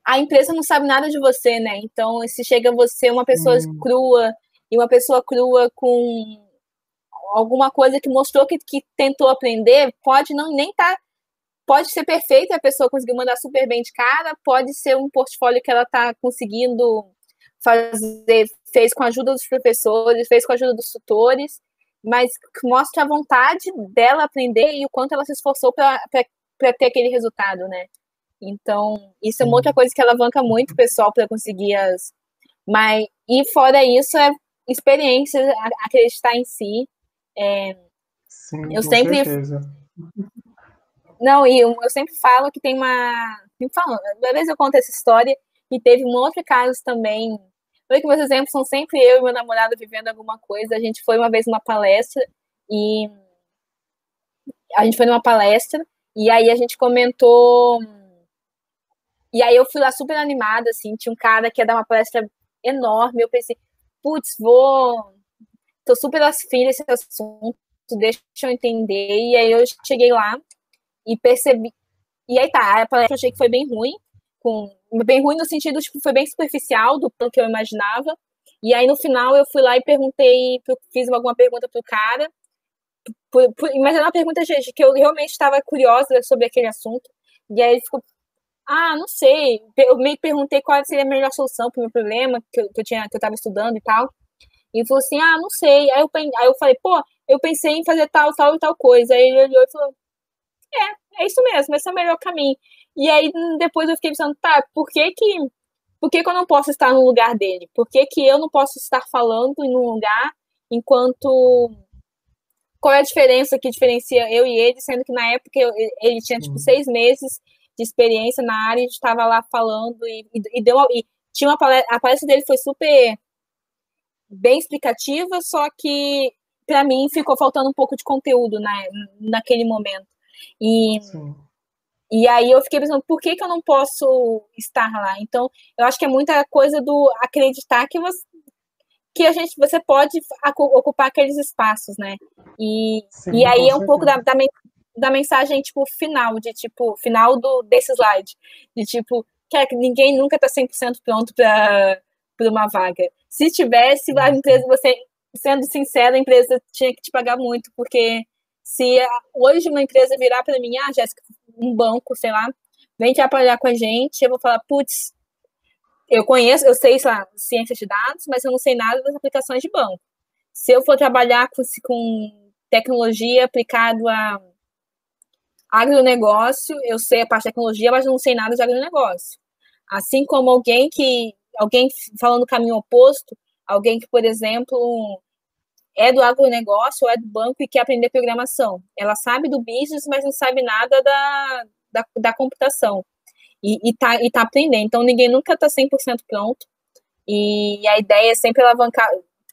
a empresa não sabe nada de você, né? Então, se chega você uma pessoa crua, e uma pessoa crua com alguma coisa que mostrou que tentou aprender, pode pode ser perfeita, a pessoa conseguiu mandar super bem de cara, pode ser um portfólio que ela está conseguindo fazer, fez com a ajuda dos professores, fez com a ajuda dos tutores, mas mostra a vontade dela aprender e o quanto ela se esforçou para ter aquele resultado, né? Então, isso é uma outra coisa que alavanca muito o pessoal para conseguir e fora isso, é experiência, acreditar em si. Sim, com certeza. Não, e eu sempre falo que tem às vezes eu conto essa história, e teve um outro caso também. Olha que meus exemplos são sempre eu e meu namorado vivendo alguma coisa. A gente foi uma vez numa palestra, e aí a gente comentou, e aí eu fui lá super animada, assim, tinha um cara que ia dar uma palestra enorme, eu pensei, putz, tô super afim desse assunto, deixa eu entender, e aí eu cheguei lá e percebi, e aí tá, a palestra eu achei que foi bem ruim, bem ruim no sentido, tipo, foi bem superficial do que eu imaginava, e aí no final eu fui lá e fiz alguma pergunta pro cara, mas era uma pergunta, gente, que eu realmente estava curiosa sobre aquele assunto, e aí ele ficou, não sei, eu meio que perguntei qual seria a melhor solução para o meu problema, que eu estava estudando e tal, e ele falou assim, não sei, aí eu falei, pô, eu pensei em fazer tal, tal e tal coisa, aí ele olhou e falou, é isso mesmo, esse é o melhor caminho. E aí depois eu fiquei pensando, tá, por que eu não posso estar no lugar dele? Por que eu não posso estar falando em um lugar enquanto... Qual é a diferença que diferencia eu e ele, sendo que na época ele tinha, tipo, 6 meses de experiência na área, a gente estava lá falando e tinha a palestra dele foi super bem explicativa, só que para mim ficou faltando um pouco de conteúdo naquele momento. E aí eu fiquei pensando, por que eu não posso estar lá? Então, eu acho que é muita coisa do acreditar que você pode ocupar aqueles espaços, né? Sim, E aí com é um pouco certeza. da mensagem, tipo, final desse slide, de tipo, que ninguém nunca está 100% pronto para uma vaga. Se tivesse, a empresa, você, sendo sincera, a empresa tinha que te pagar muito, porque se hoje uma empresa virar para mim, Jéssica, um banco, sei lá, vem trabalhar com a gente, eu vou falar, putz, eu sei, sei lá, ciência de dados, mas eu não sei nada das aplicações de banco. Se eu for trabalhar com tecnologia aplicada a agronegócio, eu sei a parte de tecnologia, mas não sei nada de agronegócio. Assim como alguém falando o caminho oposto, alguém que, por exemplo, é do agronegócio ou é do banco e quer aprender programação. Ela sabe do business, mas não sabe nada da computação. E tá aprendendo. Então, ninguém nunca está 100% pronto. E a ideia é sempre alavancar.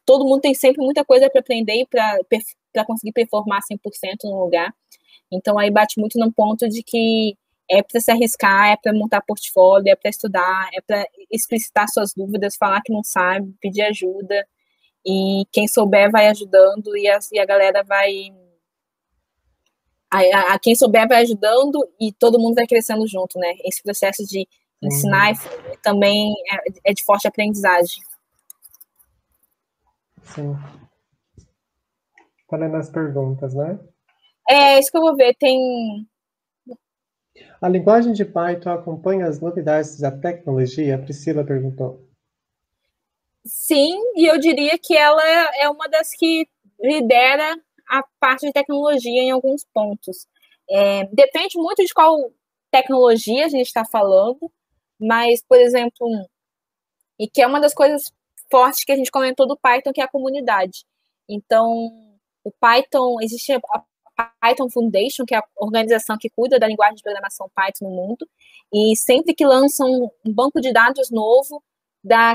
Todo mundo tem sempre muita coisa para aprender e para conseguir performar 100% no lugar. Então, aí bate muito no ponto de que é para se arriscar, é para montar portfólio, é para estudar, é para explicitar suas dúvidas, falar que não sabe, pedir ajuda. E quem souber vai ajudando e a galera vai. Quem souber vai ajudando e todo mundo vai crescendo junto, né? Esse processo de ensinar também é de forte aprendizagem. Sim. Tá lendo as perguntas, né? É isso que eu vou ver. Tem. A linguagem de Python acompanha as novidades da tecnologia? A Priscila perguntou. Sim, e eu diria que ela é uma das que lidera a parte de tecnologia em alguns pontos. Depende muito de qual tecnologia a gente está falando, mas, por exemplo, e que é uma das coisas fortes que a gente comentou do Python, que é a comunidade. Então, o Python, existe a Python Foundation, que é a organização que cuida da linguagem de programação Python no mundo, e sempre que lançam um banco de dados novo,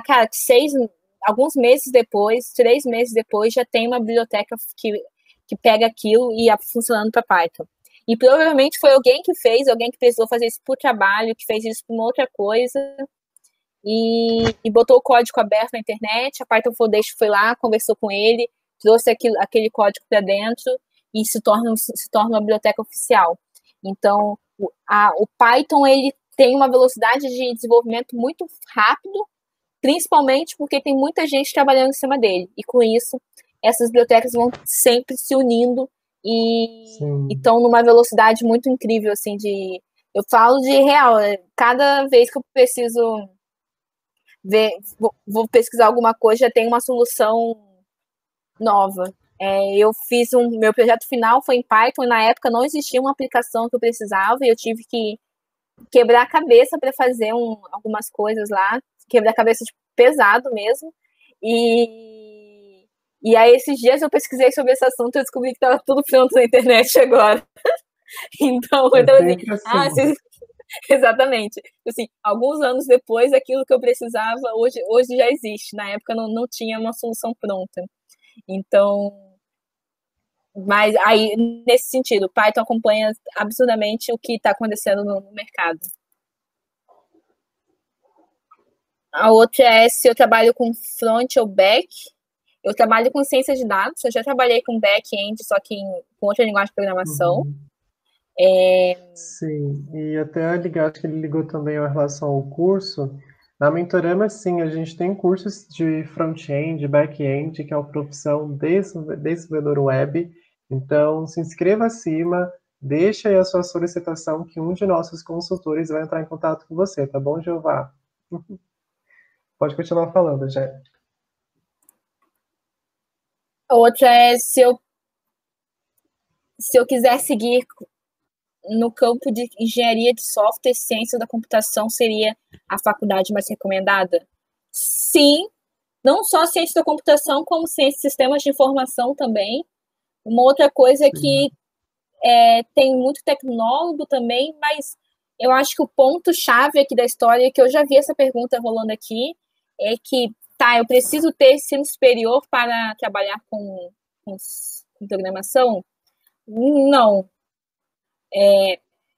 cara, alguns meses depois, 3 meses depois, já tem uma biblioteca que pega aquilo e é funcionando para Python. E provavelmente foi alguém que precisou fazer isso por trabalho, que fez isso por uma outra coisa, e botou o código aberto na internet. A Python Foundation foi lá, conversou com ele, trouxe aquele código para dentro e se torna uma biblioteca oficial. Então, o Python ele tem uma velocidade de desenvolvimento muito rápido, principalmente porque tem muita gente trabalhando em cima dele. E com isso, essas bibliotecas vão sempre se unindo e estão numa velocidade muito incrível, assim, eu falo de real, cada vez que eu preciso vou pesquisar alguma coisa, já tem uma solução nova. Eu fiz meu projeto final foi em Python, e na época não existia uma aplicação que eu precisava, e eu tive que quebrar a cabeça para fazer algumas coisas lá, quebrar a cabeça tipo, pesado mesmo, e aí esses dias eu pesquisei sobre esse assunto e descobri que estava tudo pronto na internet agora. Então, assim, exatamente. Assim, alguns anos depois, aquilo que eu precisava, hoje já existe. Na época não tinha uma solução pronta. Então, mas aí, nesse sentido, o Python acompanha absurdamente o que está acontecendo no mercado. A outra é se eu trabalho com front ou back. Eu trabalho com ciência de dados. Eu já trabalhei com back-end, só que com outra linguagem de programação. Sim, e até acho que ele ligou também em relação ao curso. Na Mentorama, sim, a gente tem cursos de front-end, back-end, que é a profissão desenvolvedor web. Então, se inscreva acima, deixa aí a sua solicitação que um de nossos consultores vai entrar em contato com você, tá bom, Jeová? Pode continuar falando, Jé. Outra é se eu quiser seguir no campo de engenharia de software e ciência da computação, seria a faculdade mais recomendada? Sim, não só ciência da computação, como ciência de sistemas de informação também. Uma outra coisa é que tem muito tecnólogo também, mas eu acho que o ponto-chave aqui da história, que eu já vi essa pergunta rolando aqui, é que, eu preciso ter ensino superior para trabalhar com programação? Não.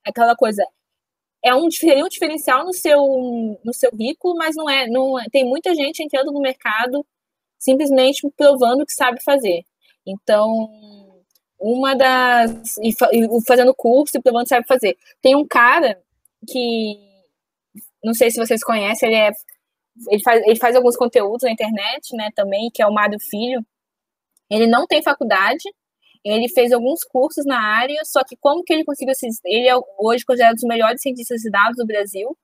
Aquela coisa, seria um diferencial no seu currículo, mas não tem muita gente entrando no mercado simplesmente provando que sabe fazer. Então, fazendo curso e provando que sabe fazer. Tem um cara que, não sei se vocês conhecem, ele faz alguns conteúdos na internet, né, também, que é o Mário Filho. Ele não tem faculdade, ele fez alguns cursos na área, só que como que ele conseguiu ele é hoje considerado um dos melhores cientistas de dados do Brasil,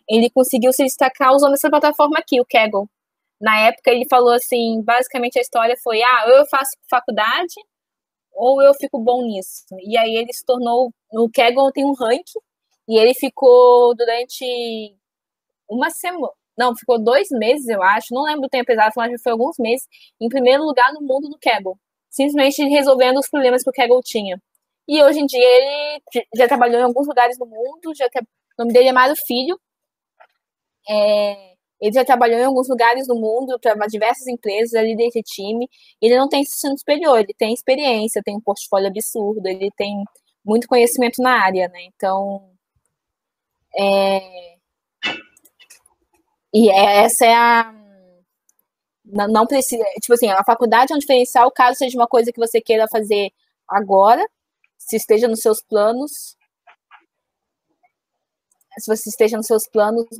ele conseguiu se destacar usando essa plataforma aqui, o Kaggle. Na época ele falou assim, basicamente a história foi, ou eu faço faculdade, ou eu fico bom nisso. E aí ele se tornou, o Kaggle tem um ranking, e ele ficou durante uma semana, não, ficou 2 meses, eu acho, não lembro o tempo exato, mas foi alguns meses, em primeiro lugar no mundo do Kaggle, simplesmente resolvendo os problemas que o Kaggle tinha. E hoje em dia ele já trabalhou em alguns lugares do mundo, o nome dele é Mário Filho, ele já trabalhou em alguns lugares do mundo, para diversas empresas, é líder de time. Ele não tem ensino superior, ele tem experiência, tem um portfólio absurdo, ele tem muito conhecimento na área, né? Então, essa é a... Não precisa... Tipo assim, a faculdade é um diferencial, caso seja uma coisa que você queira fazer agora, se esteja nos seus planos,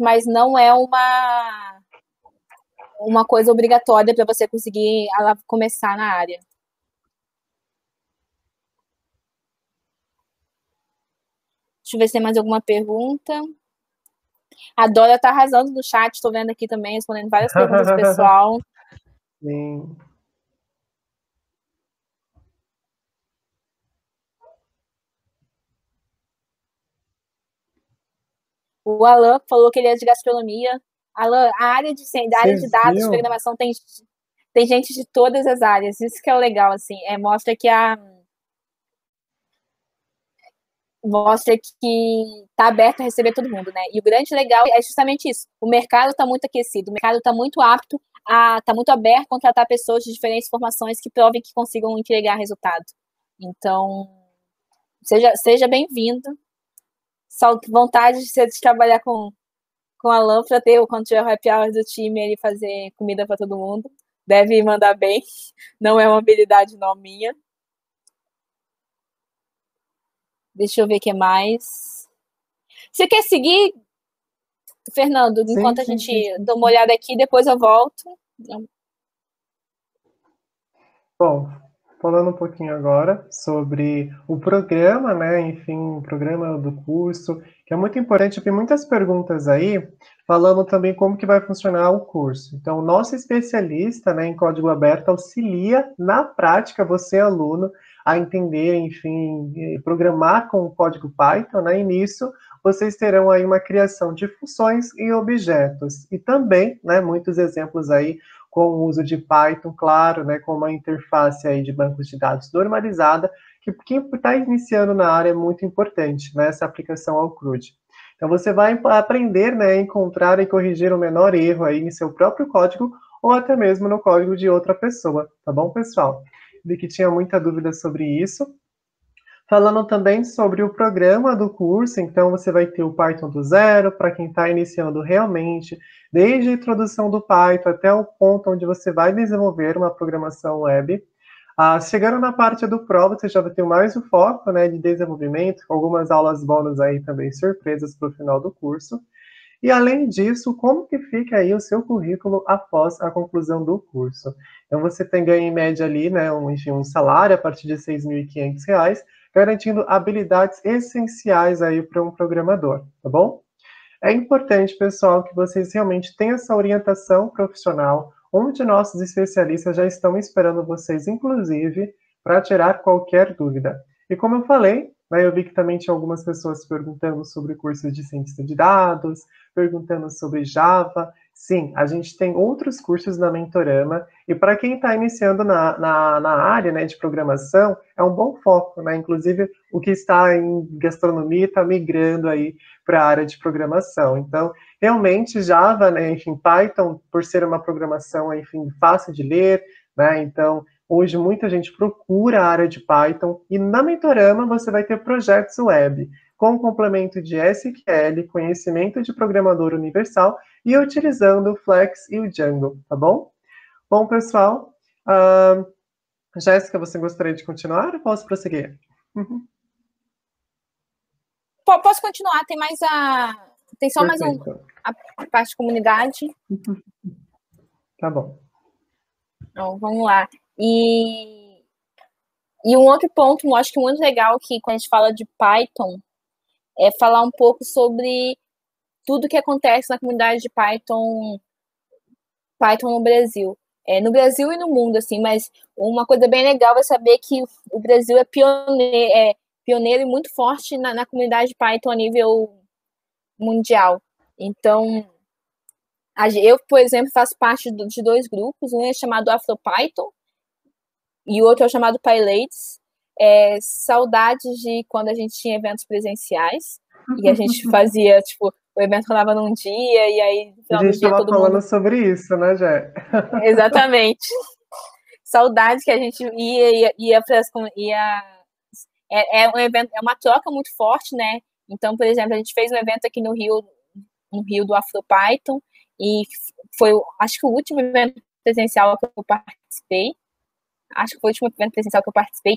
mas não é uma coisa obrigatória para você conseguir começar na área. Deixa eu ver se tem mais alguma pergunta. A Dora tá arrasando no chat, estou vendo aqui também, respondendo várias perguntas do pessoal. Sim. O Alan falou que ele é de gastronomia. Alan, a área de dados, de programação, tem gente de todas as áreas. Isso que é o legal, assim. Mostra que está aberto a receber todo mundo, né? E o grande legal é justamente isso. O mercado está muito aquecido, o mercado está muito apto, está muito aberto a contratar pessoas de diferentes formações que provem que consigam entregar resultado. Então, seja bem-vindo. Só vontade de trabalhar com a Alan para ter, quando tiver o happy hour do time, ele fazer comida para todo mundo. Deve mandar bem. Não é uma habilidade não minha. Deixa eu ver o que mais. Você quer seguir, Fernando? Enquanto a gente dá uma olhada aqui, depois eu volto. Bom, falando um pouquinho agora sobre o programa, né? Enfim, o programa do curso, que é muito importante. Tem muitas perguntas aí, falando também como que vai funcionar o curso. Então, o nosso especialista, né, em código aberto auxilia na prática você, aluno, a entender, enfim, programar com o código Python, né? E nisso vocês terão aí uma criação de funções e objetos. E também, né, muitos exemplos aí com o uso de Python, claro, né, com uma interface aí de bancos de dados normalizada, que quem está iniciando na área é muito importante, né, essa aplicação ao CRUD. Então você vai aprender, né, a encontrar e corrigir o menor erro aí em seu próprio código ou até mesmo no código de outra pessoa, tá bom, pessoal? Vi que tinha muita dúvida sobre isso. Falando também sobre o programa do curso, então você vai ter o Python do zero, para quem está iniciando realmente, desde a introdução do Python até o ponto onde você vai desenvolver uma programação web. Chegando na parte do Pro, você já vai ter mais o foco, né, de desenvolvimento, algumas aulas bônus aí também, surpresas para o final do curso. E, além disso, como que fica aí o seu currículo após a conclusão do curso? Então, você ganha em média ali, né, um salário a partir de R$ 6.500, garantindo habilidades essenciais aí para um programador, tá bom? É importante, pessoal, que vocês realmente tenham essa orientação profissional, onde nossos especialistas já estão esperando vocês, inclusive, para tirar qualquer dúvida. E como eu falei, né, eu vi que também tinha algumas pessoas perguntando sobre cursos de cientista de dados, perguntando sobre Java. Sim, a gente tem outros cursos na Mentorama, e para quem está iniciando na área, né, de programação, é um bom foco, né? Inclusive, o que está em gastronomia está migrando aí para a área de programação. Então, realmente, Java, né, enfim, Python, por ser uma programação, enfim, fácil de ler, né? Então, hoje muita gente procura a área de Python, e na Mentorama você vai ter projetos web, com complemento de SQL, conhecimento de programador universal, e utilizando o Flex e o Django, tá bom? Bom, pessoal, ah, Jéssica, você gostaria de continuar ou posso prosseguir? Posso continuar? Tem só mais Perfeito. a parte de comunidade. Tá bom. Então, vamos lá. E um outro ponto, eu acho que muito legal que quando a gente fala de Python, é falar um pouco sobre tudo que acontece na comunidade de Python no Brasil. No Brasil e no mundo, assim, mas uma coisa bem legal é saber que o Brasil é pioneiro e muito forte na comunidade de Python a nível mundial. Então, eu, por exemplo, faço parte de dois grupos, um é chamado AfroPython e o outro é o chamado PyLadies. Saudades de quando a gente tinha eventos presenciais e a gente fazia, tipo, o evento rolava num dia e aí no A final gente do dia estava todo mundo... falando sobre isso, né, Jé? Exatamente. Saudades que a gente ia para as... um evento, é uma troca muito forte, né? Então, por exemplo, a gente fez um evento aqui no Rio do AfroPython, e foi, acho que o último evento presencial que eu participei,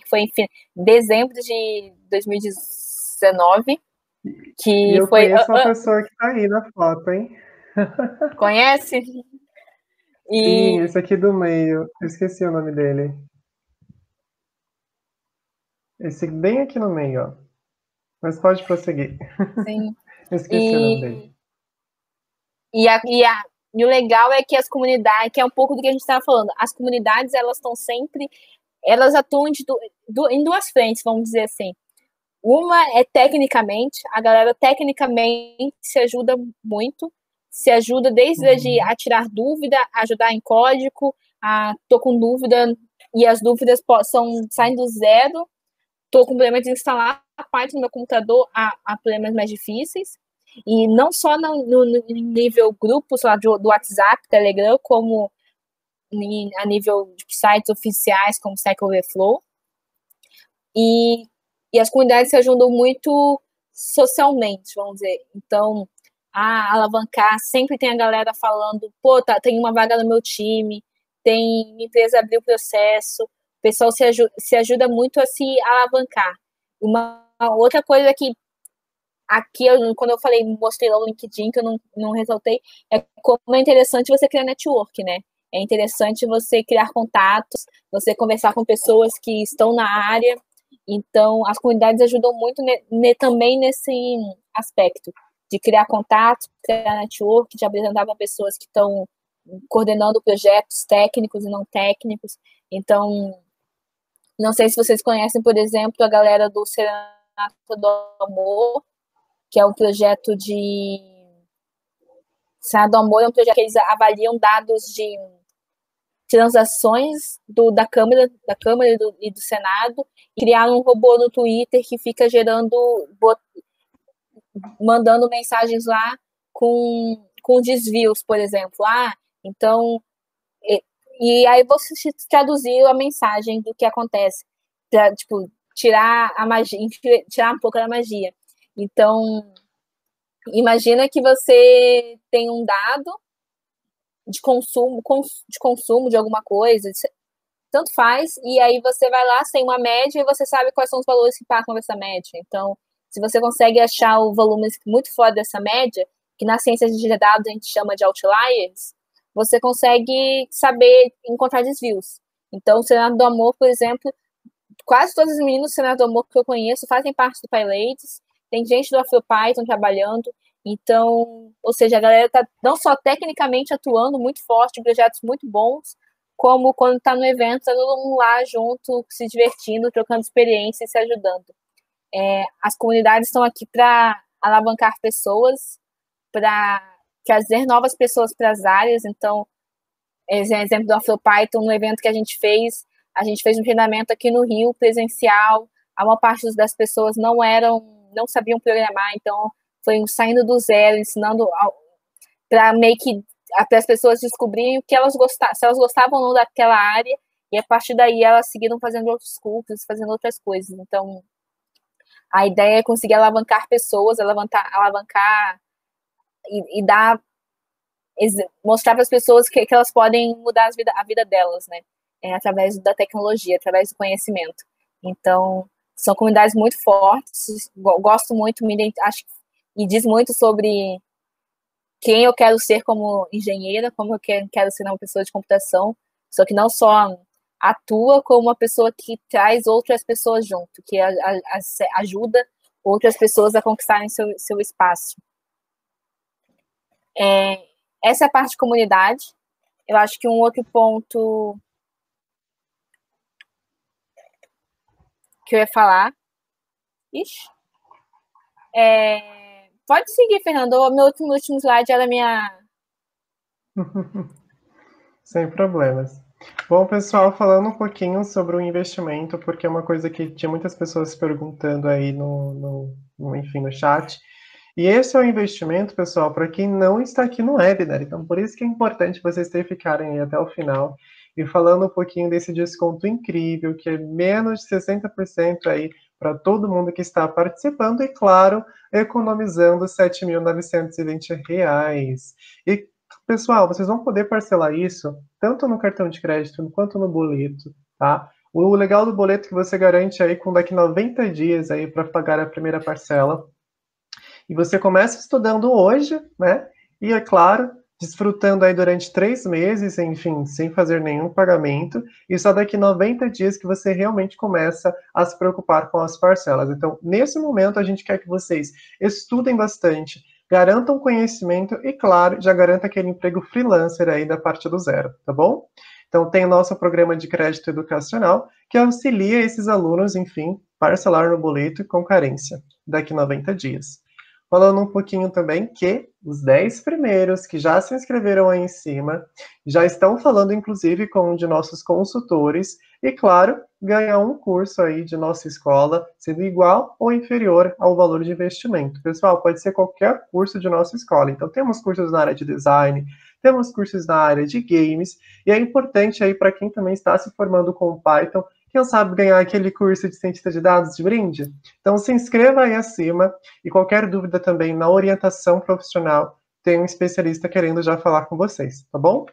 que foi em dezembro de 2019, E que eu foi... conheço uma pessoa que tá aí na foto, hein? Conhece? Sim, E esse aqui do meio. Eu esqueci o nome dele. Esse bem aqui no meio, ó. Mas pode prosseguir. sim, Eu esqueci o nome dele. e, e, a, e, a, e o legal é que as comunidades, que é um pouco do que a gente estava falando, as comunidades, elas estão sempre, elas atuam em duas frentes, vamos dizer assim. Uma é tecnicamente, a galera tecnicamente se ajuda muito, se ajuda desde a tirar dúvida, ajudar em código, tô com dúvida, e as dúvidas saem do zero, tô com problema de instalar a parte do meu computador, a problemas mais difíceis, e não só no nível grupos lá do WhatsApp, Telegram, como a nível de sites oficiais como Stack Overflow, e as comunidades se ajudam muito socialmente, vamos dizer. Então, alavancar, sempre tem a galera falando, pô, tem uma vaga no meu time, minha empresa abriu o processo, o pessoal se ajuda muito a se alavancar. Uma outra coisa que aqui, quando eu falei, mostrei lá o LinkedIn, que eu não ressaltei, é como é interessante você criar network, né? É interessante você criar contatos, você conversar com pessoas que estão na área. Então, as comunidades ajudam muito também nesse aspecto de criar contatos, criar network, de apresentar para pessoas que estão coordenando projetos técnicos e não técnicos. Então, não sei se vocês conhecem, por exemplo, a galera do Serenata do Amor, que é um projeto de... Senado do Amor é um projeto que eles avaliam dados de transações da Câmara e do Senado, e criaram um robô no Twitter que fica mandando mensagens lá com desvios, por exemplo. Então... E aí você traduziu a mensagem do que acontece, pra, tipo, tirar a magia, tirar um pouco da magia. Então, imagina que você tem um dado de consumo de alguma coisa, tanto faz, e aí você vai lá, tem uma média e você sabe quais são os valores que passam dessa média. Então, se você consegue achar o volume muito fora dessa média, que na ciência de dados a gente chama de outliers, você consegue saber encontrar desvios. Então, o Senado do Amor, por exemplo, quase todos os meninos do Senado do Amor que eu conheço fazem parte do PyLadies, tem gente do AfroPython trabalhando, então, ou seja, a galera está não só tecnicamente atuando muito forte em projetos muito bons, como quando está no evento, está todo mundo lá junto, se divertindo, trocando experiência e se ajudando. As comunidades estão aqui para alavancar pessoas, para trazer novas pessoas para as áreas. Então, exemplo do AfroPython, no evento que a gente fez um treinamento aqui no Rio, presencial, a maior parte das pessoas não sabiam programar, então foi saindo do zero, ensinando para meio que para as pessoas descobrirem o que elas gostavam, se elas gostavam ou não daquela área, e a partir daí elas seguiram fazendo outros cursos, fazendo outras coisas. Então, a ideia é conseguir alavancar pessoas, alavancar e dar mostrar para as pessoas que elas podem mudar a vida delas, né? Através da tecnologia, através do conhecimento. Então, são comunidades muito fortes, gosto muito, acho, e diz muito sobre quem eu quero ser como engenheira, como eu quero ser uma pessoa de computação, só que não só atua como uma pessoa que traz outras pessoas junto, que ajuda outras pessoas a conquistarem seu espaço. Essa é a parte de comunidade. Eu acho que um outro ponto que eu ia falar... Ixi. Pode seguir, Fernando. O meu último slide era minha... Sem problemas. Bom, pessoal, falando um pouquinho sobre o investimento, porque é uma coisa que tinha muitas pessoas perguntando aí enfim, no chat. E esse é o investimento, pessoal, para quem não está aqui no webinar. Então, por isso que é importante vocês ficarem aí até o final e falando um pouquinho desse desconto incrível, que é menos de 60% aí para todo mundo que está participando e, claro, economizando R$ 7.920. E, pessoal, vocês vão poder parcelar isso tanto no cartão de crédito quanto no boleto, tá? O legal do boleto é que você garante aí com daqui 90 dias aí para pagar a primeira parcela. E você começa estudando hoje, né? E, é claro, desfrutando aí durante 3 meses, enfim, sem fazer nenhum pagamento. E só daqui 90 dias que você realmente começa a se preocupar com as parcelas. Então, nesse momento, a gente quer que vocês estudem bastante, garantam conhecimento e, claro, já garanta aquele emprego freelancer aí da parte do zero, tá bom? Então, tem o nosso programa de crédito educacional, que auxilia esses alunos, enfim, parcelar no boleto com carência, daqui 90 dias. Falando um pouquinho também que os 10 primeiros que já se inscreveram aí em cima já estão falando, inclusive, com um de nossos consultores e, claro, ganhar um curso aí de nossa escola, sendo igual ou inferior ao valor de investimento. Pessoal, pode ser qualquer curso de nossa escola. Então, temos cursos na área de design, temos cursos na área de games, e é importante aí para quem também está se formando com Python, quem sabe ganhar aquele curso de cientista de dados de brinde? Então, se inscreva aí acima e qualquer dúvida também na orientação profissional, tem um especialista querendo já falar com vocês, tá bom?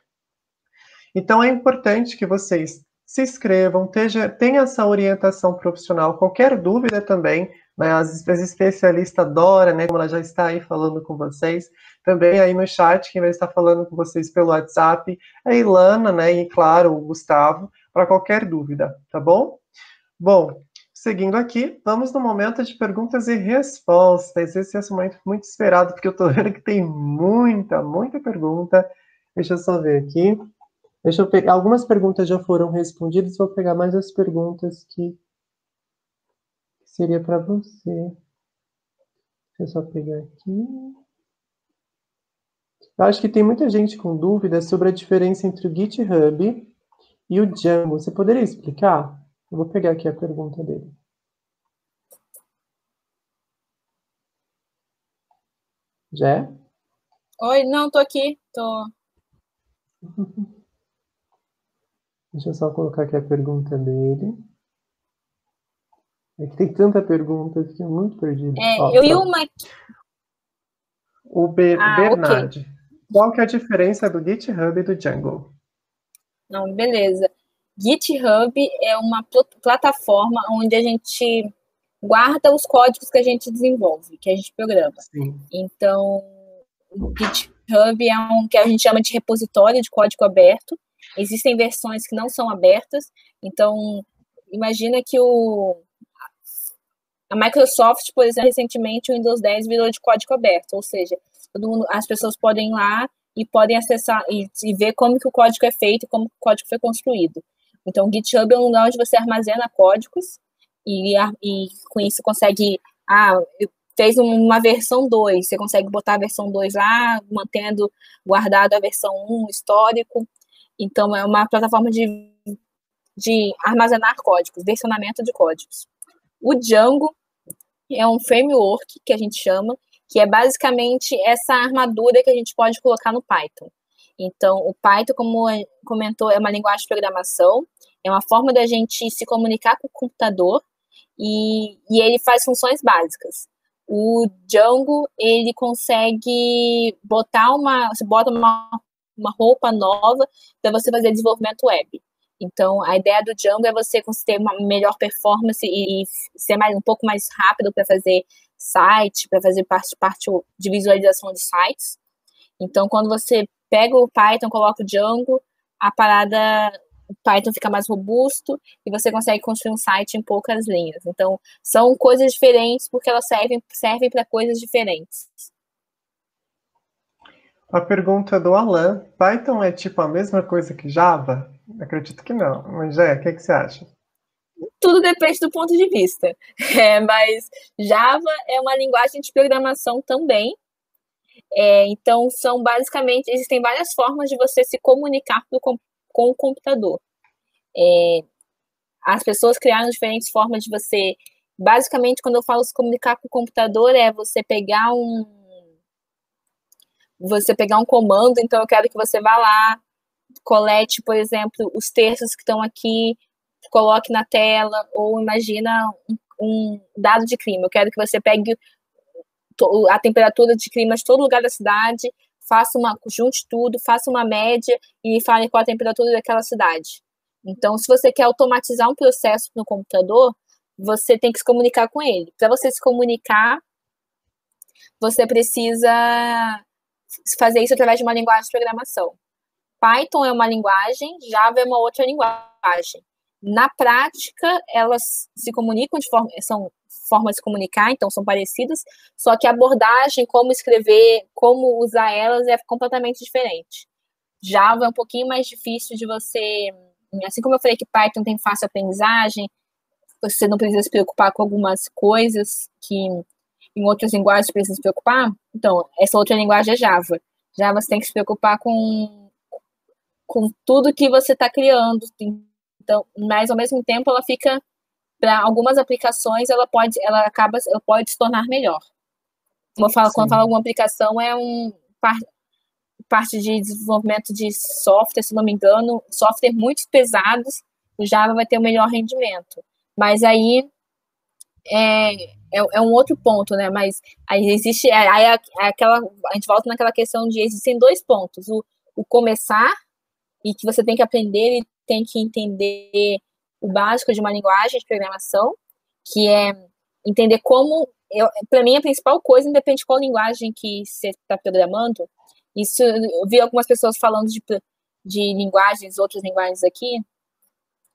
Então, é importante que vocês se inscrevam, tenha essa orientação profissional, qualquer dúvida também, né, as especialistas adoram, né, como ela já está aí falando com vocês, também aí no chat, quem vai estar falando com vocês pelo WhatsApp, é a Ilana, né, e claro, o Gustavo, para qualquer dúvida, tá bom? Bom, seguindo aqui, vamos no momento de perguntas e respostas. Esse é um momento muito esperado, porque eu estou vendo que tem muita pergunta. Deixa eu só ver aqui. Deixa eu pegar. Algumas perguntas já foram respondidas, vou pegar mais as perguntas que seria para você. Deixa eu só pegar aqui. Eu acho que tem muita gente com dúvidas sobre a diferença entre o GitHub e o Django. Você poderia explicar? Eu vou pegar aqui a pergunta dele. Já? Oi, não, tô aqui, tô. Deixa eu só colocar aqui a pergunta dele. É que tem tanta pergunta, eu fiquei muito perdido. Eu li uma... O Bernard. Okay. Qual que é a diferença do GitHub e do Django? Não, beleza. GitHub é uma plataforma onde a gente guarda os códigos que a gente desenvolve, que a gente programa. Sim. Então, o GitHub é um que a gente chama de repositório de código aberto. Existem versões que não são abertas. Então, imagina que a Microsoft, por exemplo, recentemente o Windows 10 virou de código aberto, ou seja, as pessoas podem ir lá e podem acessar e ver como que o código é feito e como o código foi construído. Então, o GitHub é um lugar onde você armazena códigos e com isso consegue... fez uma versão 2, você consegue botar a versão 2 lá, mantendo guardado a versão 1, histórico. Então, é uma plataforma de armazenar códigos, versionamento de códigos. O Django é um framework que a gente chama, que é basicamente essa armadura que a gente pode colocar no Python. Então, o Python, como comentou, é uma linguagem de programação, é uma forma da gente se comunicar com o computador e ele faz funções básicas. O Django, ele consegue você bota uma roupa nova para você fazer desenvolvimento web. Então, a ideia do Django é você ter uma melhor performance e ser um pouco mais rápido para fazer site, para fazer parte de visualização de sites. Então, quando você pega o Python, coloca o Django, o Python fica mais robusto e você consegue construir um site em poucas linhas. Então, são coisas diferentes porque elas servem para coisas diferentes. A pergunta do Alan: Python é tipo a mesma coisa que Java? Acredito que não. Mas, Jé, o que você acha? Tudo depende do ponto de vista. Mas Java é uma linguagem de programação também. Então, existem várias formas de você se comunicar com o computador. As pessoas criaram diferentes formas de você... Basicamente, quando eu falo se comunicar com o computador, é você pegar um comando. Então, eu quero que você vá lá, colete, por exemplo, os textos que estão aqui, coloque na tela, ou imagina um dado de clima. Eu quero que você pegue a temperatura de clima de todo lugar da cidade, junte tudo, faça uma média e fale qual a temperatura daquela cidade. Então, se você quer automatizar um processo no computador, você tem que se comunicar com ele. Para você se comunicar, você precisa fazer isso através de uma linguagem de programação. Python é uma linguagem, Java é uma outra linguagem. Na prática, elas se comunicam são formas de se comunicar, então são parecidas, só que a abordagem, como escrever, como usar elas é completamente diferente. Java é um pouquinho mais difícil de você... Assim como eu falei que Python tem fácil aprendizagem, você não precisa se preocupar com algumas coisas que em outras linguagens você precisa se preocupar. Então, essa outra linguagem é Java. Java você tem que se preocupar com tudo que você está criando. Então, mas ao mesmo tempo ela fica, para algumas aplicações, ela pode se tornar melhor. Quando eu falo alguma aplicação, parte de desenvolvimento de software, se não me engano, software muito pesados, o Java vai ter o melhor rendimento. Mas aí é um outro ponto, né? Mas aí existe, a gente volta naquela questão de existem dois pontos: o começar, e que você tem que aprender e tem que entender o básico de uma linguagem de programação, que é entender como... Para mim, a principal coisa, independente de qual linguagem que você está programando, isso, eu vi algumas pessoas falando de linguagens, outras linguagens aqui,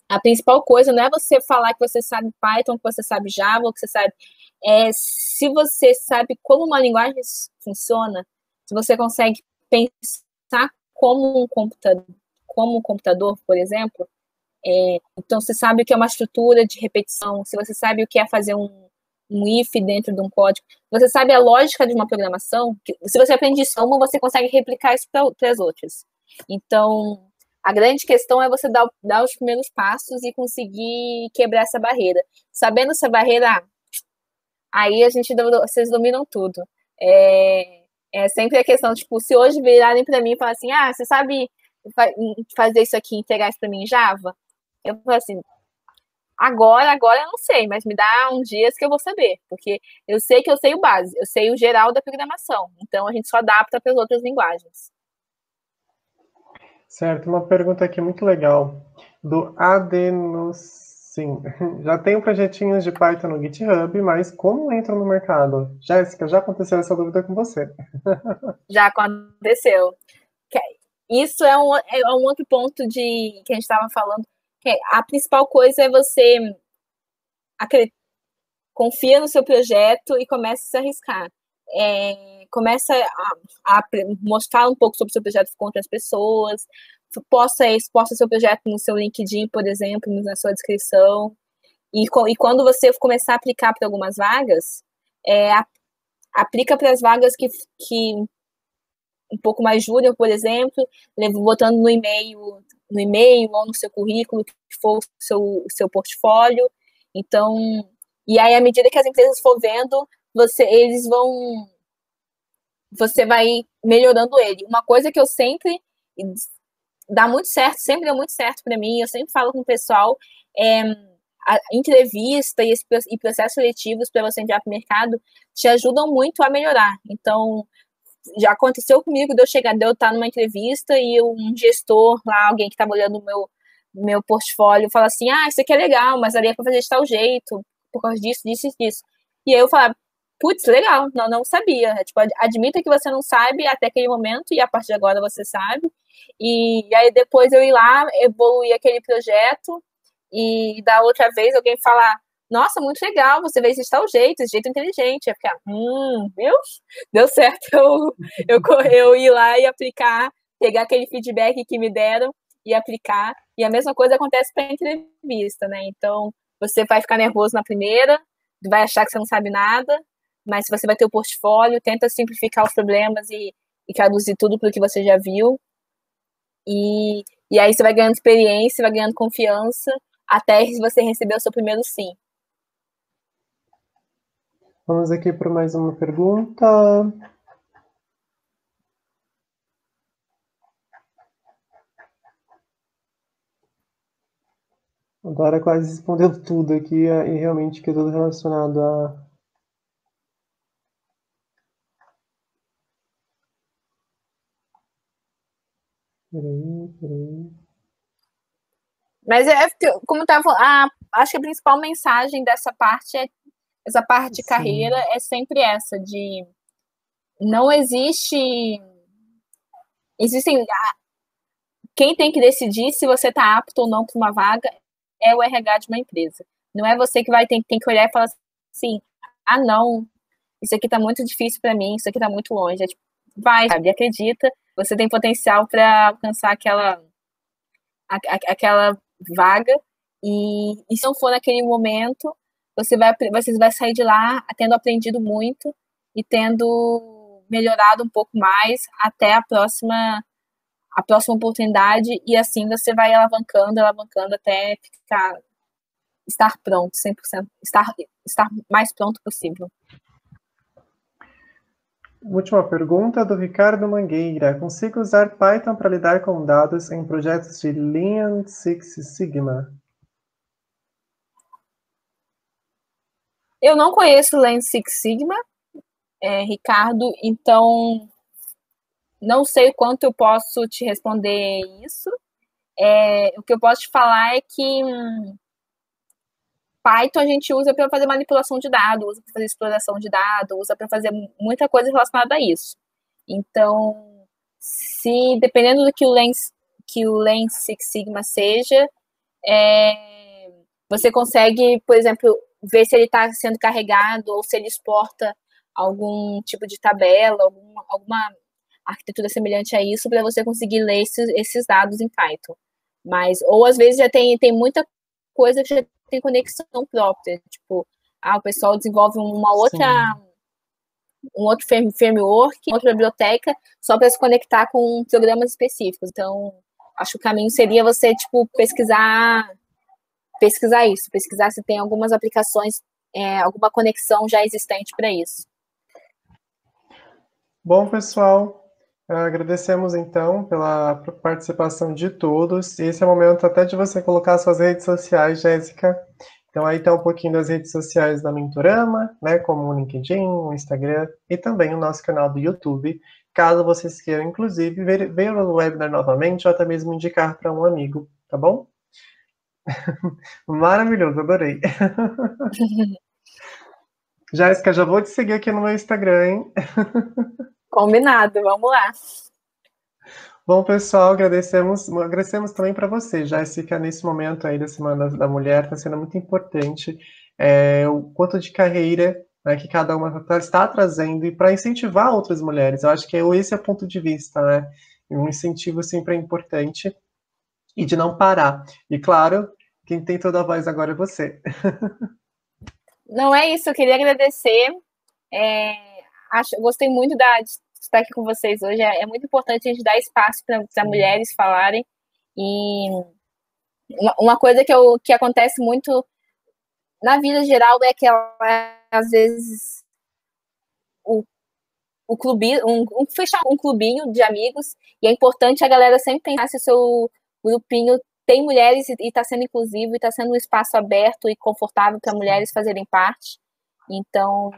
a principal coisa não é você falar que você sabe Python, que você sabe Java, que você sabe... se você sabe como uma linguagem funciona, se você consegue pensar como um computador, por exemplo, então você sabe o que é uma estrutura de repetição, se você sabe o que é fazer um if dentro de um código, você sabe a lógica de uma programação, se você aprende isso uma, você consegue replicar isso para as outras. Então, a grande questão é você dar os primeiros passos e conseguir quebrar essa barreira. Sabendo essa barreira, aí vocês dominam tudo. É sempre a questão, tipo, se hoje virarem para mim e falar assim, você sabe fazer isso aqui e entregar isso para mim em Java? Eu falo assim, agora eu não sei, mas me dá uns dias que eu vou saber, porque eu sei que eu sei o básico, eu sei o geral da programação, então a gente só adapta para as outras linguagens. Certo, uma pergunta aqui muito legal, do Adenossim. Já tenho projetinhos de Python no GitHub, mas como entro no mercado? Jéssica, já aconteceu essa dúvida com você? Já aconteceu. Isso é um outro ponto que a gente estava falando. A principal coisa é você confia no seu projeto e começa a se arriscar. Começa a mostrar um pouco sobre o seu projeto com outras pessoas, posta seu projeto no seu LinkedIn, por exemplo, na sua descrição. E quando você começar a aplicar para algumas vagas, aplica para as vagas que um pouco mais júnior, por exemplo, botando no e-mail ou no seu currículo, que for o seu portfólio. Então, e aí, à medida que as empresas for vendo, você vai melhorando ele. Uma coisa que eu sempre dá muito certo, sempre deu muito certo para mim, eu sempre falo com o pessoal, a entrevista e processos seletivos para você entrar para o mercado te ajudam muito a melhorar. Então, já aconteceu comigo de eu estar numa entrevista e um gestor lá, alguém que estava olhando o meu portfólio, fala assim, isso aqui é legal, mas ali é para fazer de tal jeito, por causa disso, disso e disso. E aí eu falava, putz, legal, não sabia. Tipo, admita que você não sabe até aquele momento e a partir de agora você sabe. E aí depois eu ir lá, evoluir aquele projeto e da outra vez alguém falar, nossa, muito legal, você fez de tal jeito, esse jeito inteligente. Eu ficar, viu? Deu certo eu ir lá e aplicar, pegar aquele feedback que me deram e aplicar. E a mesma coisa acontece para a entrevista, né? Então, você vai ficar nervoso na primeira, vai achar que você não sabe nada, mas você vai ter o portfólio, tenta simplificar os problemas e traduzir tudo para o que você já viu. E aí você vai ganhando experiência, vai ganhando confiança, até você receber o seu primeiro sim. Vamos aqui para mais uma pergunta. Agora quase respondeu tudo aqui e realmente que é tudo relacionado a... Peraí. Mas como estava acho que a principal mensagem dessa parte essa parte de carreira é sempre essa, de não existem quem tem que decidir se você está apto ou não para uma vaga é o RH de uma empresa. Não é você que tem que olhar e falar assim, não, isso aqui está muito difícil para mim, isso aqui está muito longe. Tipo, vai, sabe, acredita, você tem potencial para alcançar aquela vaga e se não for naquele momento, você vai sair de lá tendo aprendido muito e tendo melhorado um pouco mais até a próxima oportunidade, e assim você vai alavancando até estar pronto, 100%, estar mais pronto possível. Última pergunta do Ricardo Mangueira. Consigo usar Python para lidar com dados em projetos de Lean Six Sigma? Eu não conheço Lean Six Sigma, Ricardo, então não sei o quanto eu posso te responder isso. O que eu posso te falar é que Python a gente usa para fazer manipulação de dados, usa para fazer exploração de dados, usa para fazer muita coisa relacionada a isso. Então, se dependendo do que o Lean Six Sigma seja, você consegue, por exemplo, ver se ele está sendo carregado ou se ele exporta algum tipo de tabela, alguma arquitetura semelhante a isso, para você conseguir ler esses dados em Python. Ou às vezes já tem muita coisa que já tem conexão própria, tipo, o pessoal desenvolve um outro framework, outra biblioteca, só para se conectar com programas específicos. Então, acho que o caminho seria você, tipo, pesquisar isso, pesquisar se tem algumas aplicações, alguma conexão já existente para isso. Bom, pessoal, agradecemos então pela participação de todos. Esse é o momento até de você colocar suas redes sociais, Jéssica. Então aí está um pouquinho das redes sociais da Mentorama, né, como o LinkedIn, o Instagram e também o nosso canal do YouTube. Caso vocês queiram, inclusive, ver o webinar novamente ou até mesmo indicar para um amigo, tá bom? Maravilhoso, adorei. Jéssica, já vou te seguir aqui no meu Instagram, hein? Combinado, vamos lá. Bom, pessoal, agradecemos também para você, Jéssica, nesse momento aí da Semana da Mulher, está sendo muito importante o quanto de carreira, né, que cada uma está trazendo e para incentivar outras mulheres. Eu acho que esse é o ponto de vista, né? Um incentivo sempre é importante e de não parar. E claro, quem tem toda a voz agora é você. Não é isso, eu queria agradecer. Gostei muito de estar aqui com vocês hoje. É muito importante a gente dar espaço para mulheres falarem. E uma coisa que acontece muito na vida geral é que às vezes o clubinho, fechar um clubinho de amigos, e é importante a galera sempre pensar se o seu grupinho tem mulheres e está sendo inclusivo, e está sendo um espaço aberto e confortável para mulheres fazerem parte. Então,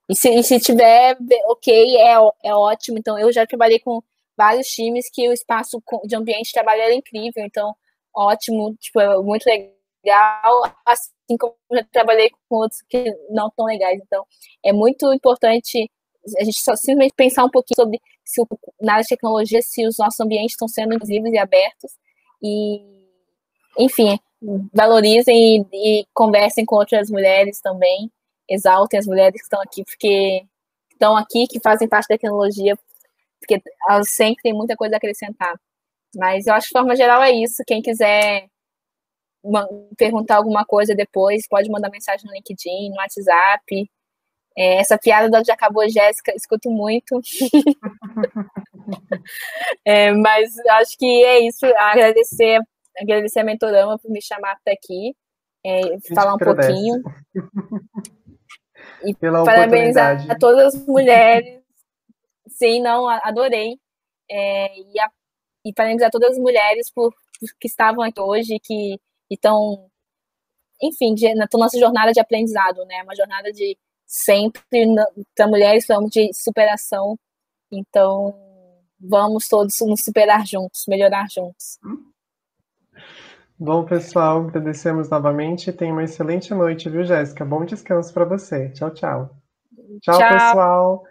e se tiver ok, é ótimo. Então, eu já trabalhei com vários times que o espaço de ambiente de trabalho era incrível. Então, ótimo, tipo, é muito legal. Assim como eu já trabalhei com outros que não tão legais. Então, é muito importante a gente só simplesmente pensar um pouquinho sobre se na área de tecnologia, se os nossos ambientes estão sendo inclusivos e abertos. E, enfim, valorizem e conversem com outras mulheres também. Exaltem as mulheres que estão aqui, que fazem parte da tecnologia, porque elas sempre têm muita coisa a acrescentar. Mas eu acho que, de forma geral, é isso. Quem quiser perguntar alguma coisa depois, pode mandar mensagem no LinkedIn, no WhatsApp. Essa piada da Já Acabou, Jéssica, escuto muito. Mas acho que é isso. Agradecer a Mentorama por me chamar até aqui, falar um pouquinho. E pela parabenizar oportunidade. a todas as mulheres. Sim, não, adorei. E parabenizar todas as mulheres por que estavam aqui hoje, que estão, enfim, na nossa jornada de aprendizado, né? Uma jornada de sempre, para mulheres, falamos de superação. Então, vamos todos nos superar juntos, melhorar juntos. Bom, pessoal, agradecemos novamente. Tenha uma excelente noite, viu, Jéssica? Bom descanso para você. Tchau, tchau. Tchau, pessoal.